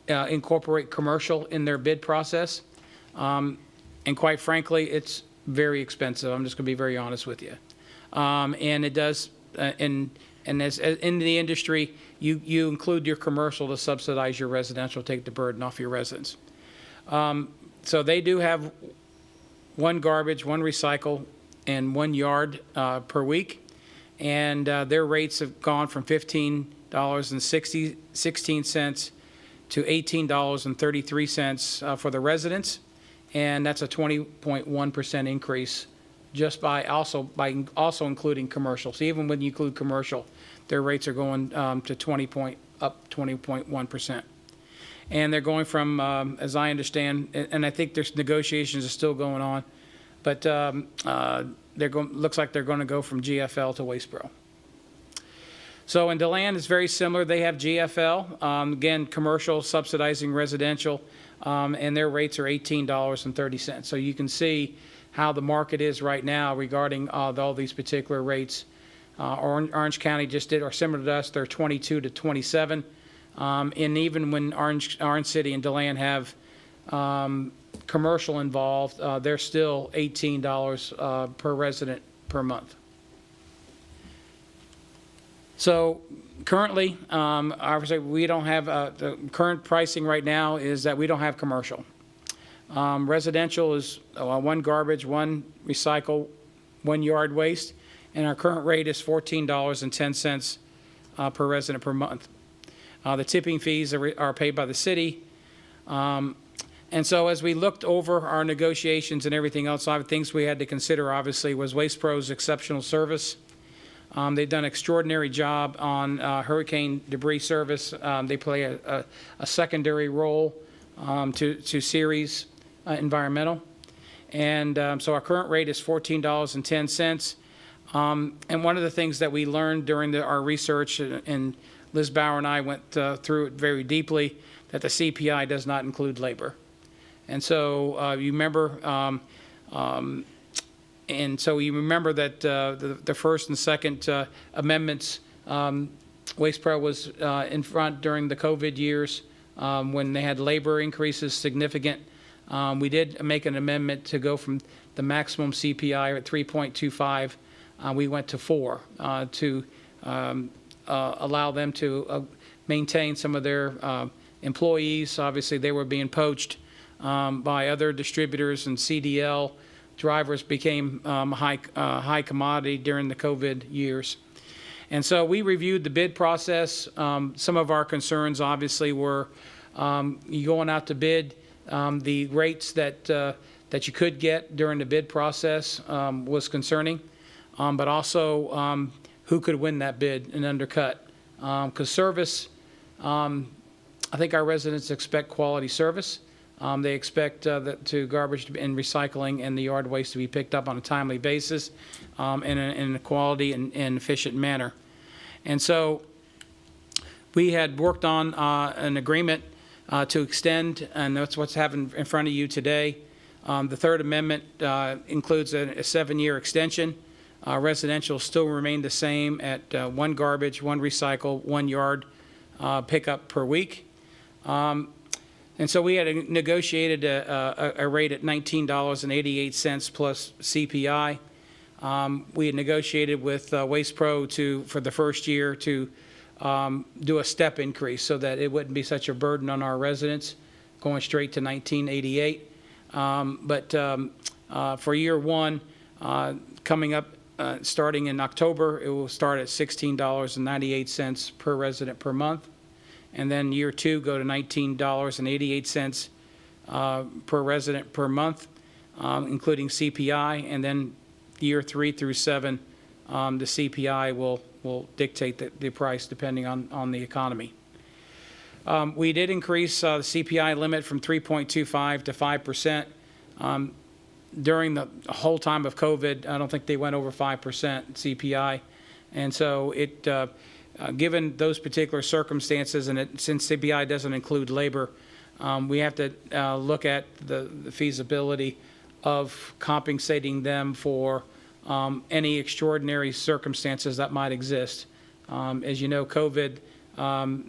incorporate commercial in their bid process. And quite frankly, it's very expensive. I'm just going to be very honest with you. And it does, and as in the industry, you include your commercial to subsidize your residential, take the burden off your residents. So they do have one garbage, one recycle, and 1 yard per week. And their rates have gone from $15.16 to $18.33 for the residents. And that's a 20.1% increase just by also including commercial. So even when you include commercial, their rates are going to up 20.1%. And they're going from, as I understand, and I think there's negotiations are still going on, but looks like they're going to go from GFL to Waste Pro. So in DeLand, it's very similar. They have GFL, again, commercial subsidizing residential, and their rates are $18.30. So you can see how the market is right now regarding all these particular rates. Orange County just did, or similar to us, they're 22 to 27. And even when Orange City and DeLand have commercial involved, they're still $18 per resident per month. So currently, obviously, we don't have, the current pricing right now is that we don't have commercial. Residential is 1 garbage, 1 recycle, 1 yard waste, and our current rate is $14.10 per resident per month. The tipping fees are paid by the city. And so as we looked over our negotiations and everything else, things we had to consider, obviously, was Waste Pro's exceptional service. They've done an extraordinary job on hurricane debris service. They play a secondary role to Ceres Environmental. And so our current rate is $14.10. And one of the things that we learned during our research, and Liz Bauer and I went through it very deeply, that the CPI does not include labor. And so you remember, that the first and second amendments, Waste Pro was in front during the COVID years when they had labor increases significant. We did make an amendment to go from the maximum CPI at 3.25. We went to 4 to allow them to maintain some of their employees. Obviously, they were being poached by other distributors, and CDL drivers became high commodity during the COVID years. And so we reviewed the bid process. Some of our concerns obviously were you going out to bid, the rates that you could get during the bid process was concerning, but also who could win that bid and undercut. Because service, I think our residents expect quality service. They expect to garbage and recycling and the yard waste to be picked up on a timely basis in a quality and efficient manner. And so we had worked on an agreement to extend, and that's what's happening in front of you today. The Third Amendment includes a 7-year extension. Residential still remain the same at 1 garbage, 1 recycle, 1 yard pickup per week. And so we had negotiated a rate at $19.88 plus CPI. We had negotiated with Waste Pro for the first year to do a step increase so that it wouldn't be such a burden on our residents, going straight to $19.88. But for year 1, coming up, starting in October, it will start at $16.98 per resident per month. And then year 2, go to $19.88 per resident per month, including CPI. And then year 3 through 7, the CPI will dictate the price depending on the economy. We did increase the CPI limit from 3.25 to 5%. During the whole time of COVID, I don't think they went over 5% CPI. And so it, given those particular circumstances, and since CPI doesn't include labor, We have to look at the feasibility of compensating them for any extraordinary circumstances that might exist. As you know, COVID,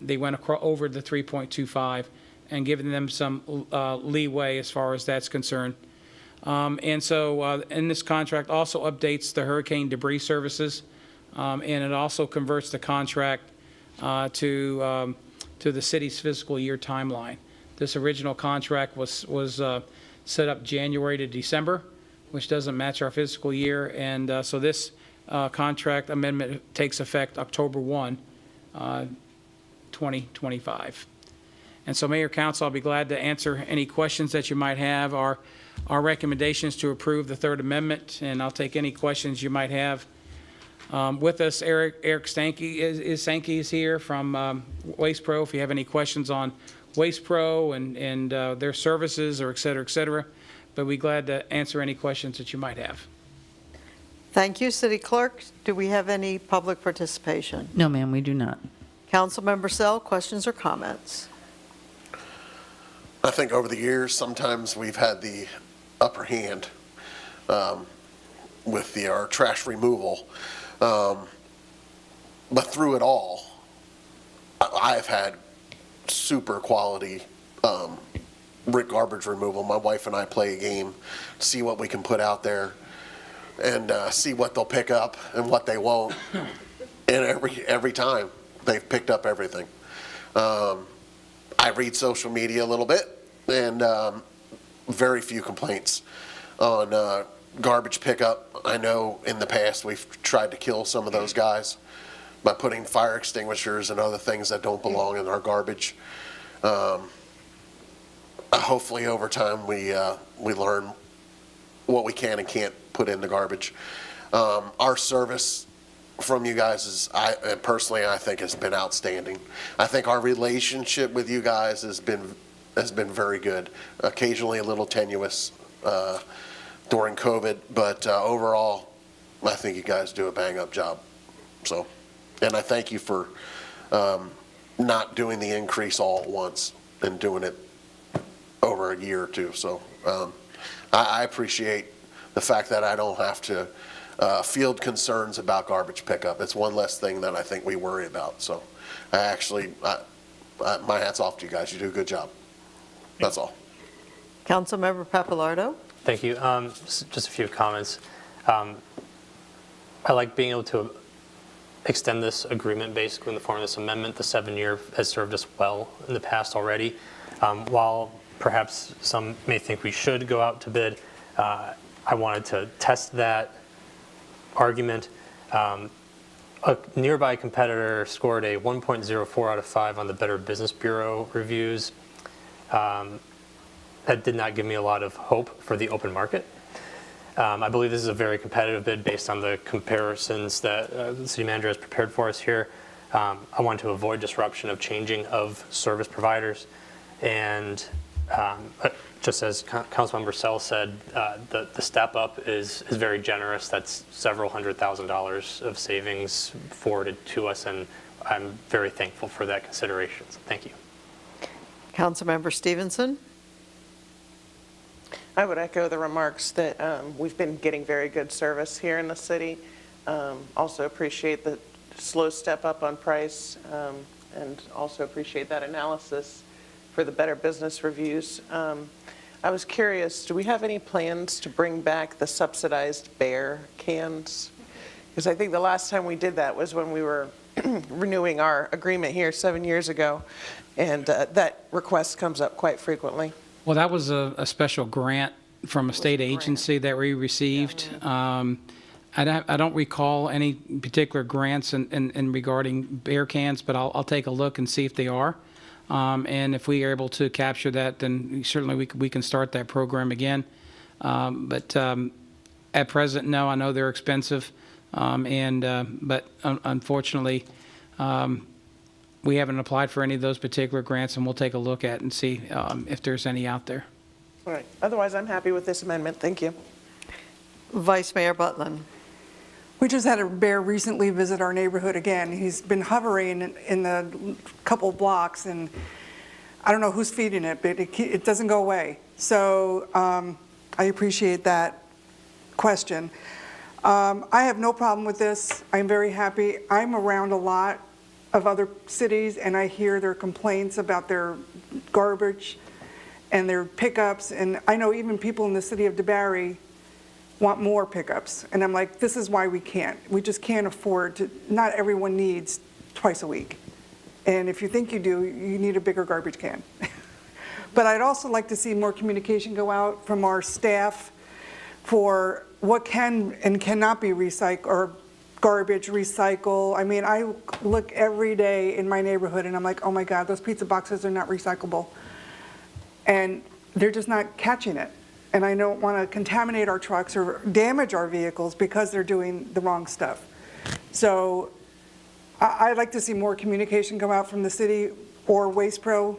they went over the 3.25 and giving them some leeway as far as that's concerned. And so in this contract also updates the hurricane debris services, and it also converts the contract to the city's fiscal year timeline. This original contract was set up January to December, which doesn't match our fiscal year, and so this contract amendment takes effect October 1, 2025. And so, Mayor, Council, I'll be glad to answer any questions that you might have. Our recommendations to approve the Third Amendment, and I'll take any questions you might have. With us, Eric Sankey is here from Waste Pro. If you have any questions on Waste Pro and their services, or et cetera, but we'd be glad to answer any questions that you might have. Thank you, City Clerk. Do we have any public participation? No, ma'am, we do not. Councilmember Sell, questions or comments? I think over the years, sometimes we've had the upper hand with our trash removal. But through it all, I've had super quality garbage removal. My wife and I play a game, see what we can put out there, and see what they'll pick up and what they won't. And every time, they've picked up everything. I read social media a little bit, and very few complaints on garbage pickup. I know in the past we've tried to kill some of those guys by putting fire extinguishers and other things that don't belong in our garbage. Hopefully over time we learn what we can and can't put in the garbage. Our service from you guys is, I think, has been outstanding. I think our relationship with you guys has been very good. Occasionally a little tenuous during COVID, but overall, I think you guys do a bang-up job. So, and I thank you for not doing the increase all at once and doing it over a year or two. So I appreciate the fact that I don't have to field concerns about garbage pickup. It's one less thing that I think we worry about. So my hat's off to you guys. You do a good job. That's all. Councilmember Papalardo? Thank you. Just a few comments. I like being able to extend this agreement basically in the form of this amendment. The 7-year has served us well in the past already. While perhaps some may think we should go out to bid, I wanted to test that argument. A nearby competitor scored a 1.04 out of 5 on the Better Business Bureau reviews. That did not give me a lot of hope for the open market. I believe this is a very competitive bid based on the comparisons that the city manager has prepared for us here. I want to avoid disruption of changing of service providers. And just as Councilmember Sell said, the step up is very generous. That's several $100,000s of savings forwarded to us, and I'm very thankful for that consideration. So thank you. Councilmember Stevenson? I would echo the remarks that we've been getting very good service here in the city. Also appreciate the slow step up on price, and also appreciate that analysis for the Better Business reviews. I was curious, do we have any plans to bring back the subsidized Bear cans? Because I think the last time we did that was when we were renewing our agreement here 7 years ago, and that request comes up quite frequently. Well, that was a special grant from a state agency that we received. I don't recall any particular grants in regarding Bear cans, but I'll take a look and see if they are. And if we are able to capture that, then certainly we can start that program again. But at present, no, I know they're expensive. But unfortunately, we haven't applied for any of those particular grants, and we'll take a look at and see if there's any out there. All right. Otherwise, I'm happy with this amendment. Thank you. Vice Mayor Butland? We just had a bear recently visit our neighborhood again. He's been hovering in the couple blocks, and I don't know who's feeding it, but it doesn't go away. So I appreciate that question. I have no problem with this. I'm very happy. I'm around a lot of other cities, and I hear their complaints about their garbage and their pickups, and I know even people in the city of DeBary want more pickups. And I'm like, this is why we can't. We just can't afford to, not everyone needs twice a week. And if you think you do, you need a bigger garbage can. But I'd also like to see more communication go out from our staff for what can and cannot be recycled, or garbage, recycle. I mean, I look every day in my neighborhood and I'm like, oh my God, those pizza boxes are not recyclable. And they're just not catching it. And I don't want to contaminate our trucks or damage our vehicles because they're doing the wrong stuff. So I'd like to see more communication go out from the city or Waste Pro.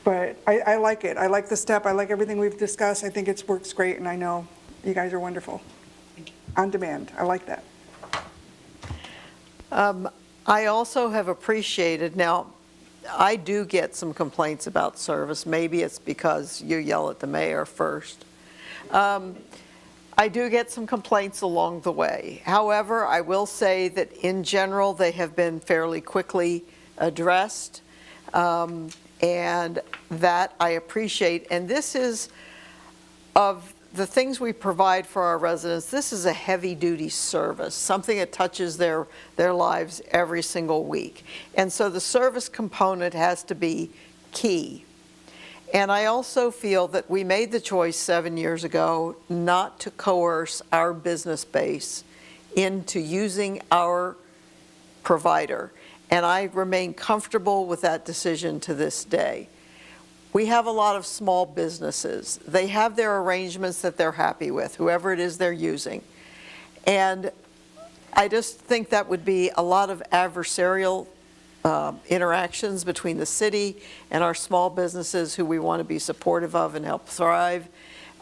But I like it. I like the step. I like everything we've discussed. I think it works great, and I know you guys are wonderful. On demand. I like that. I also have appreciated, now, I do get some complaints about service. Maybe it's because you yell at the mayor first. I do get some complaints along the way. However, I will say that in general, they have been fairly quickly addressed, and that I appreciate. And this is, of the things we provide for our residents, this is a heavy-duty service, something that touches their lives every single week. And so the service component has to be key. And I also feel that we made the choice 7 years ago not to coerce our business base into using our provider. And I remain comfortable with that decision to this day. We have a lot of small businesses. They have their arrangements that they're happy with, whoever it is they're using. And I just think that would be a lot of adversarial interactions between the city and our small businesses who we want to be supportive of and help thrive.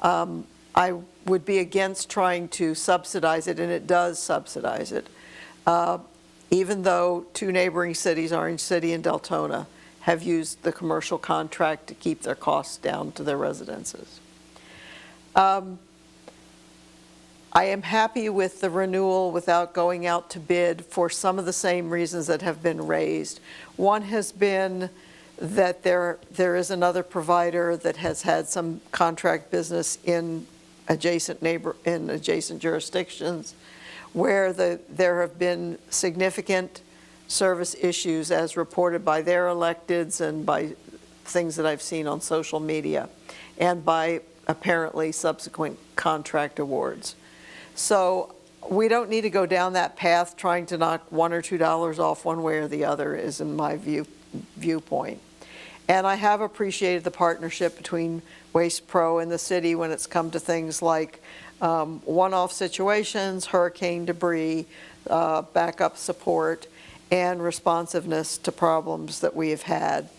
I would be against trying to subsidize it, and it does subsidize it. Even though two neighboring cities, Orange City and Deltona, have used the commercial contract to keep their costs down to their residences. I am happy with the renewal without going out to bid for some of the same reasons that have been raised. One has been that there is another provider that has had some contract business in adjacent jurisdictions where there have been significant service issues as reported by their electeds and by things that I've seen on social media and by apparently subsequent contract awards. So we don't need to go down that path trying to knock $1 or $2 off one way or the other is in my viewpoint. And I have appreciated the partnership between Waste Pro and the city when it's come to things like one-off situations, hurricane debris, backup support, and responsiveness to problems that we have had.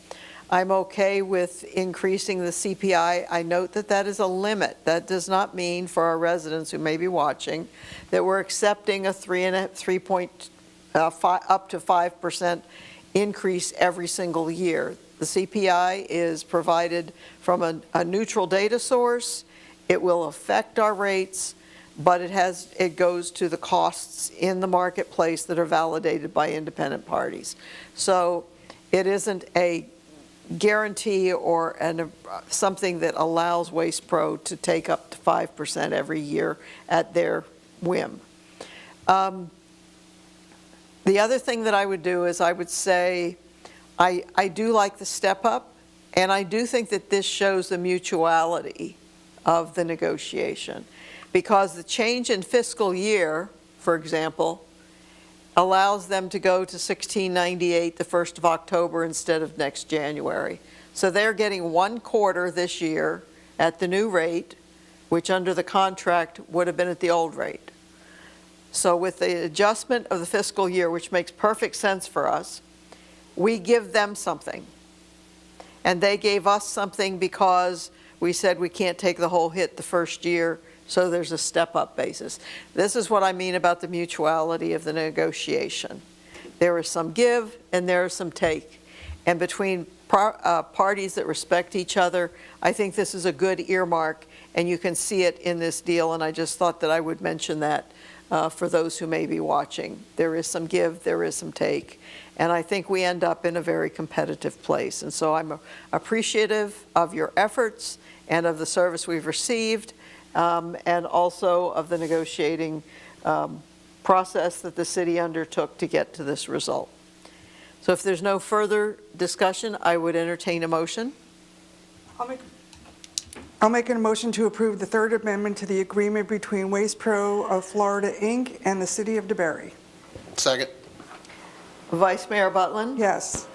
I'm okay with increasing the CPI. I note that that is a limit. That does not mean for our residents who may be watching that we're accepting a up to 5% increase every single year. The CPI is provided from a neutral data source. It will affect our rates, but it goes to the costs in the marketplace that are validated by independent parties. So it isn't a guarantee or something that allows Waste Pro to take up to 5% every year at their whim. The other thing that I would do is I would say I do like the step up, and I do think that this shows the mutuality of the negotiation. Because the change in fiscal year, for example, allows them to go to $16.98 the 1st of October instead of next January. So they're getting 1 quarter this year at the new rate, which under the contract would have been at the old rate. So with the adjustment of the fiscal year, which makes perfect sense for us, we give them something. And they gave us something because we said we can't take the whole hit the first year. So there's a step-up basis. This is what I mean about the mutuality of the negotiation. There is some give and there is some take. and between parties that respect each other, I think this is a good earmark, and you can see it in this deal, and I just thought that I would mention that for those who may be watching. There is some give, there is some take, and I think we end up in a very competitive place. And so I'm appreciative of your efforts and of the service we've received, and also of the negotiating process that the city undertook to get to this result. So if there's no further discussion, I would entertain a motion. I'll make a motion to approve the third amendment to the agreement between Waste Pro of Florida, Inc. and the City of DeBary. Second. Vice Mayor Butland? Yes.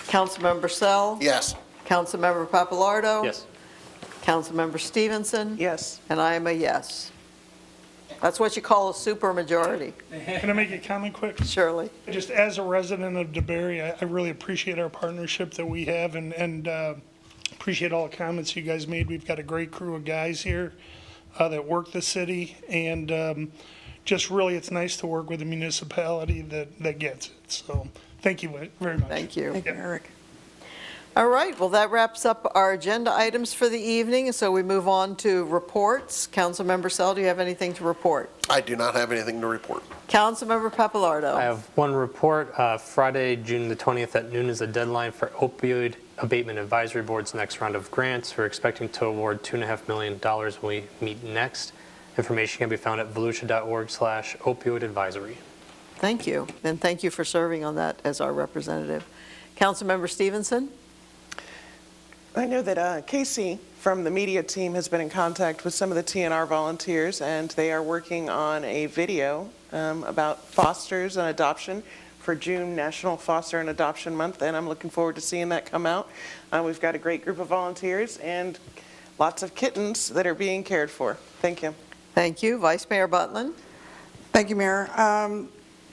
Councilmember Sell? Yes. Councilmember Papalardo? Yes. Councilmember Stevenson? Yes. And I am a yes. That's what you call a supermajority, Can I make a comment quick? Shirley. Just as a resident of DeBary, I really appreciate our partnership that we have and appreciate all the comments you guys made. We've got a great crew of guys here that work the city, and just really, it's nice to work with a municipality that gets it. So thank you very much. Thank you. Thank you, Eric. All right, well, that wraps up our agenda items for the evening, so we move on to reports. Councilmember Sell, do you have anything to report? I do not have anything to report. Councilmember Papalardo? I have one report. Friday, June the 20th at noon is the deadline for opioid abatement advisory board's next round of grants. We're expecting to award $2.5 million when we meet next. Information can be found at volusia.org/opioid advisory. Thank you, and thank you for serving on that as our representative. Councilmember Stevenson? I know that Casey from the media team has been in contact with some of the TNR volunteers, and they are working on a video about fosters and adoption for June National Foster and Adoption Month, and I'm looking forward to seeing that come out. We've got a great group of volunteers and lots of kittens that are being cared for. Thank you. Thank you. Vice Mayor Butland? Thank you, Mayor.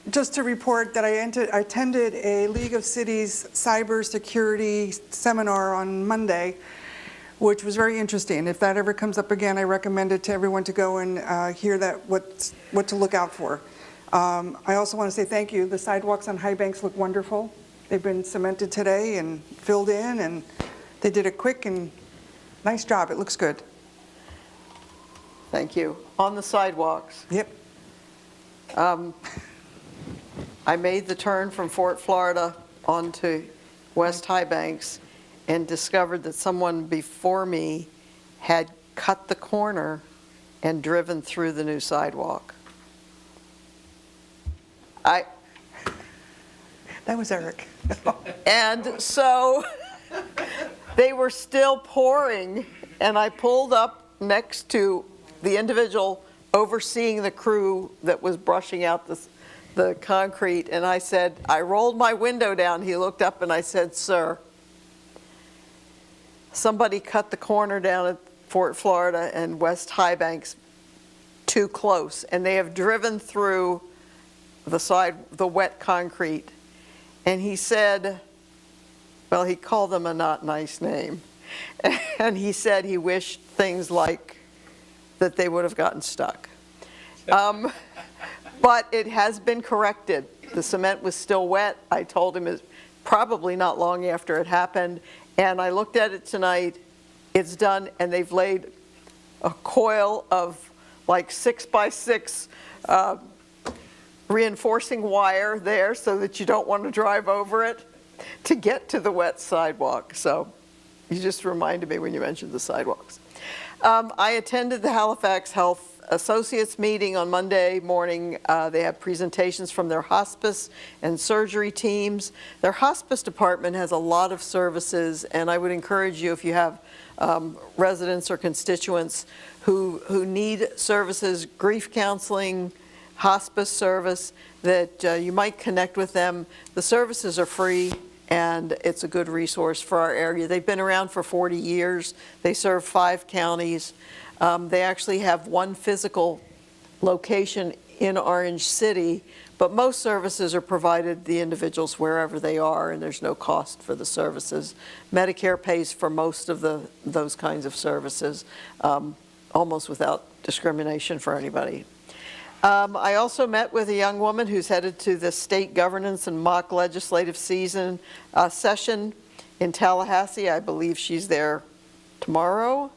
Just to report that I attended a League of Cities cybersecurity seminar on Monday, which was very interesting. If that ever comes up again, I recommend it to everyone to go and hear that, what to look out for. I also want to say thank you. The sidewalks on High Banks look wonderful. They've been cemented today and filled in, and they did a quick and nice job. It looks good. Thank you. On the sidewalks? Yep. I made the turn from Fort Florida onto West High Banks and discovered that someone before me had cut the corner and driven through the new sidewalk. That was Eric. And so they were still pouring, and I pulled up next to the individual overseeing the crew that was brushing out the concrete, and I said, I rolled my window down. He looked up and I said, sir, somebody cut the corner down at Fort Florida and West High Banks too close, and they have driven through the wet concrete. And he said, well, he called them a not nice name. And he said he wished things like that they would have gotten stuck. But it has been corrected. The cement was still wet. I told him it's probably not long after it happened. And I looked at it tonight. It's done, and they've laid a coil of like 6x6 reinforcing wire there so that you don't want to drive over it to get to the wet sidewalk. So you just reminded me when you mentioned the sidewalks. I attended the Halifax Health Associates meeting on Monday morning. They have presentations from their hospice and surgery teams. Their hospice department has a lot of services, and I would encourage you, if you have residents or constituents who need services, grief counseling, hospice service, that you might connect with them. The services are free, and it's a good resource for our area. They've been around for 40 years. They serve 5 counties. They actually have one physical location in Orange City, but most services are provided to the individuals wherever they are, and there's no cost for the services. Medicare pays for most of those kinds of services, almost without discrimination for anybody. I also met with a young woman who's headed to the state governance and mock legislative season session in Tallahassee. I believe she's there tomorrow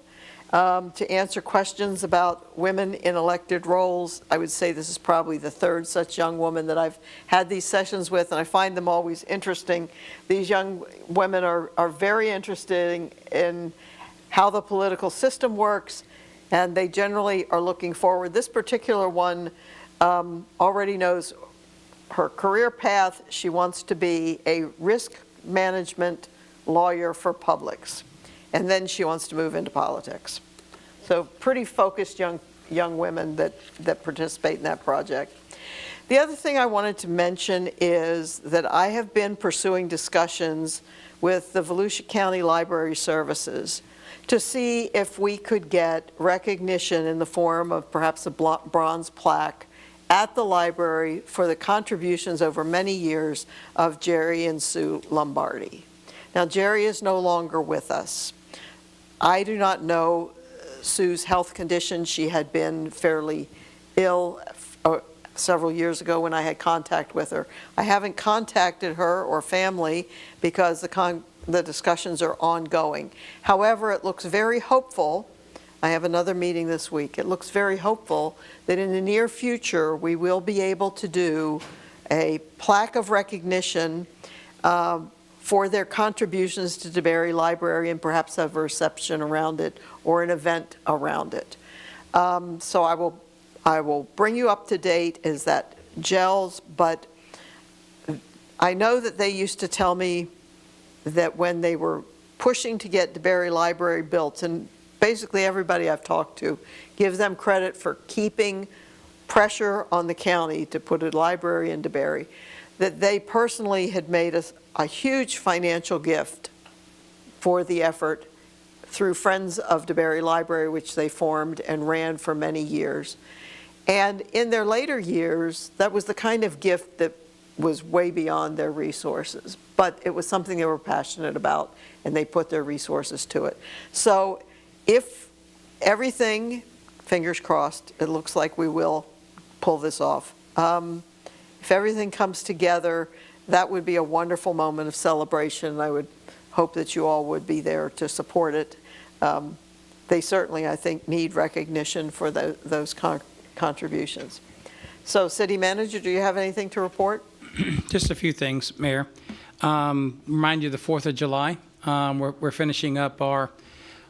to answer questions about women in elected roles. I would say this is probably the third such young woman that I've had these sessions with, and I find them always interesting. These young women are very interested in how the political system works, and they generally are looking forward. This particular one already knows her career path. She wants to be a risk management lawyer for Publix, and then she wants to move into politics. So pretty focused young women that participate in that project. The other thing I wanted to mention is that I have been pursuing discussions with the Volusia County Library Services to see if we could get recognition in the form of perhaps a bronze plaque at the library for the contributions over many years of Jerry and Sue Lombardi. Now, Jerry is no longer with us. I do not know Sue's health condition. She had been fairly ill several years ago when I had contact with her. I haven't contacted her or family because the discussions are ongoing. However, it looks very hopeful. I have another meeting this week. It looks very hopeful that in the near future we will be able to do a plaque of recognition for their contributions to DeBary Library and perhaps have a reception around it or an event around it. So I will bring you up to date as that gels, but I know that they used to tell me that when they were pushing to get DeBary Library built, and basically everybody I've talked to gives them credit for keeping pressure on the county to put a library in DeBary, that they personally had made us a huge financial gift for the effort through Friends of DeBary Library, which they formed and ran for many years. And in their later years, that was the kind of gift that was way beyond their resources, but it was something they were passionate about, and they put their resources to it. So if everything, fingers crossed, it looks like we will pull this off. If everything comes together, that would be a wonderful moment of celebration. I would hope that you all would be there to support it. They certainly, I think, need recognition for those contributions. So, City Manager, do you have anything to report? Just a few things, Mayor. Remind you, the 4th of July, we're finishing up our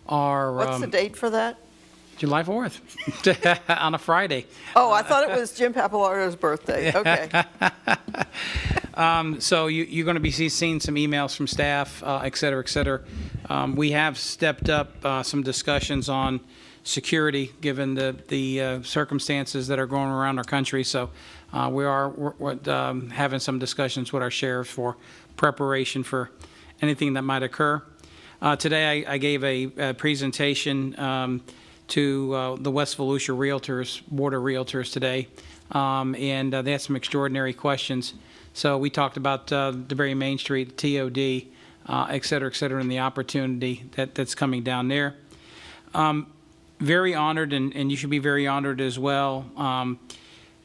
What's the date for that? July 4th, on a Friday. Oh, I thought it was Jim Papalardo's birthday. Okay. So you're going to be seeing some emails from staff, et cetera, et cetera. We have stepped up some discussions on security, given the circumstances that are going around our country. So we're having some discussions with our sheriffs for preparation for anything that might occur. Today I gave a presentation to the West Volusia Realtors, Board of Realtors today, and they had some extraordinary questions. So we talked about DeBary Main Street, TOD, et cetera, and the opportunity that's coming down there. Very honored, and you should be very honored as well.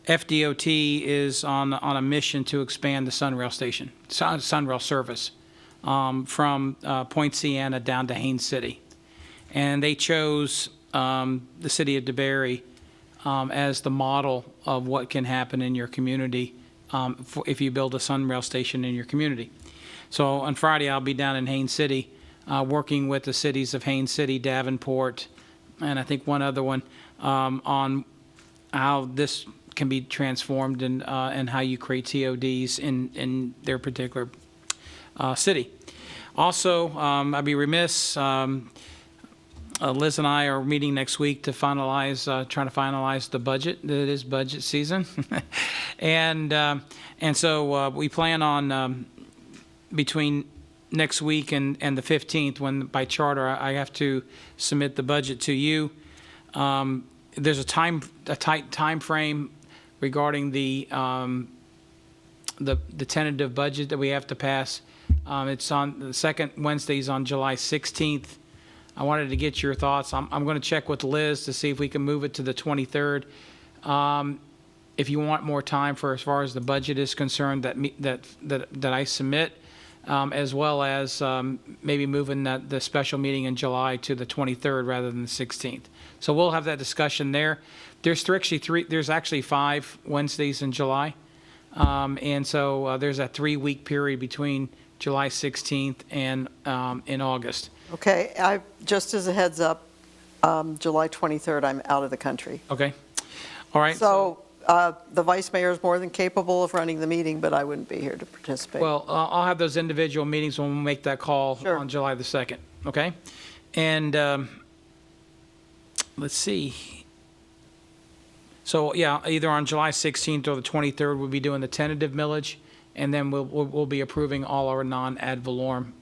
FDOT is on a mission to expand the Sunrail station, Sunrail service, from Point Sienna down to Haines City. And they chose the city of DeBary as the model of what can happen in your community if you build a Sunrail station in your community. So on Friday, I'll be down in Haines City working with the cities of Haines City, Davenport, and I think one other one on how this can be transformed and how you create TODs in their particular city. Also, I'd be remiss, Liz and I are meeting next week to finalize, trying to finalize the budget. It is budget season. and so we plan on between next week and the 15th, when by charter I have to submit the budget to you. There's a tight time frame regarding the tentative budget that we have to pass. It's on the second Wednesday's on July 16th. I wanted to get your thoughts. I'm going to check with Liz to see if we can move it to the 23rd. if you want more time for as far as the budget is concerned that I submit, as well as maybe moving the special meeting in July to the 23rd rather than the 16th. So we'll have that discussion there. There's actually 5 Wednesdays in July. And so there's a 3-week period between July 16th and in August. Okay, just as a heads up, July 23rd, I'm out of the country. Okay? All right. So the vice mayor is more than capable of running the meeting, but I wouldn't be here to participate. Well, I'll have those individual meetings when we make that call Sure. on July the 2nd, okay? And let's see. So, yeah, either on July 16th or the 23rd, we'll be doing the tentative millage, and then we'll be approving all our non-ad valorem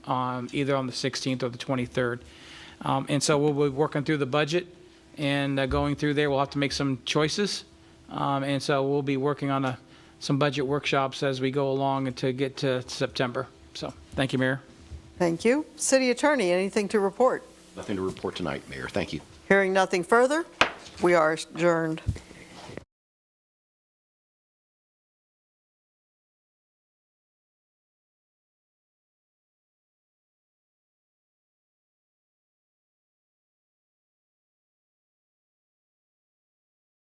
either on the 16th or the 23rd. And so we'll be working through the budget and going through there. We'll have to make some choices. And so we'll be working on some budget workshops as we go along to get to September. So, thank you, Mayor. Thank you. City Attorney, anything to report? Nothing to report tonight, Mayor. Thank you. Hearing nothing further, we are adjourned.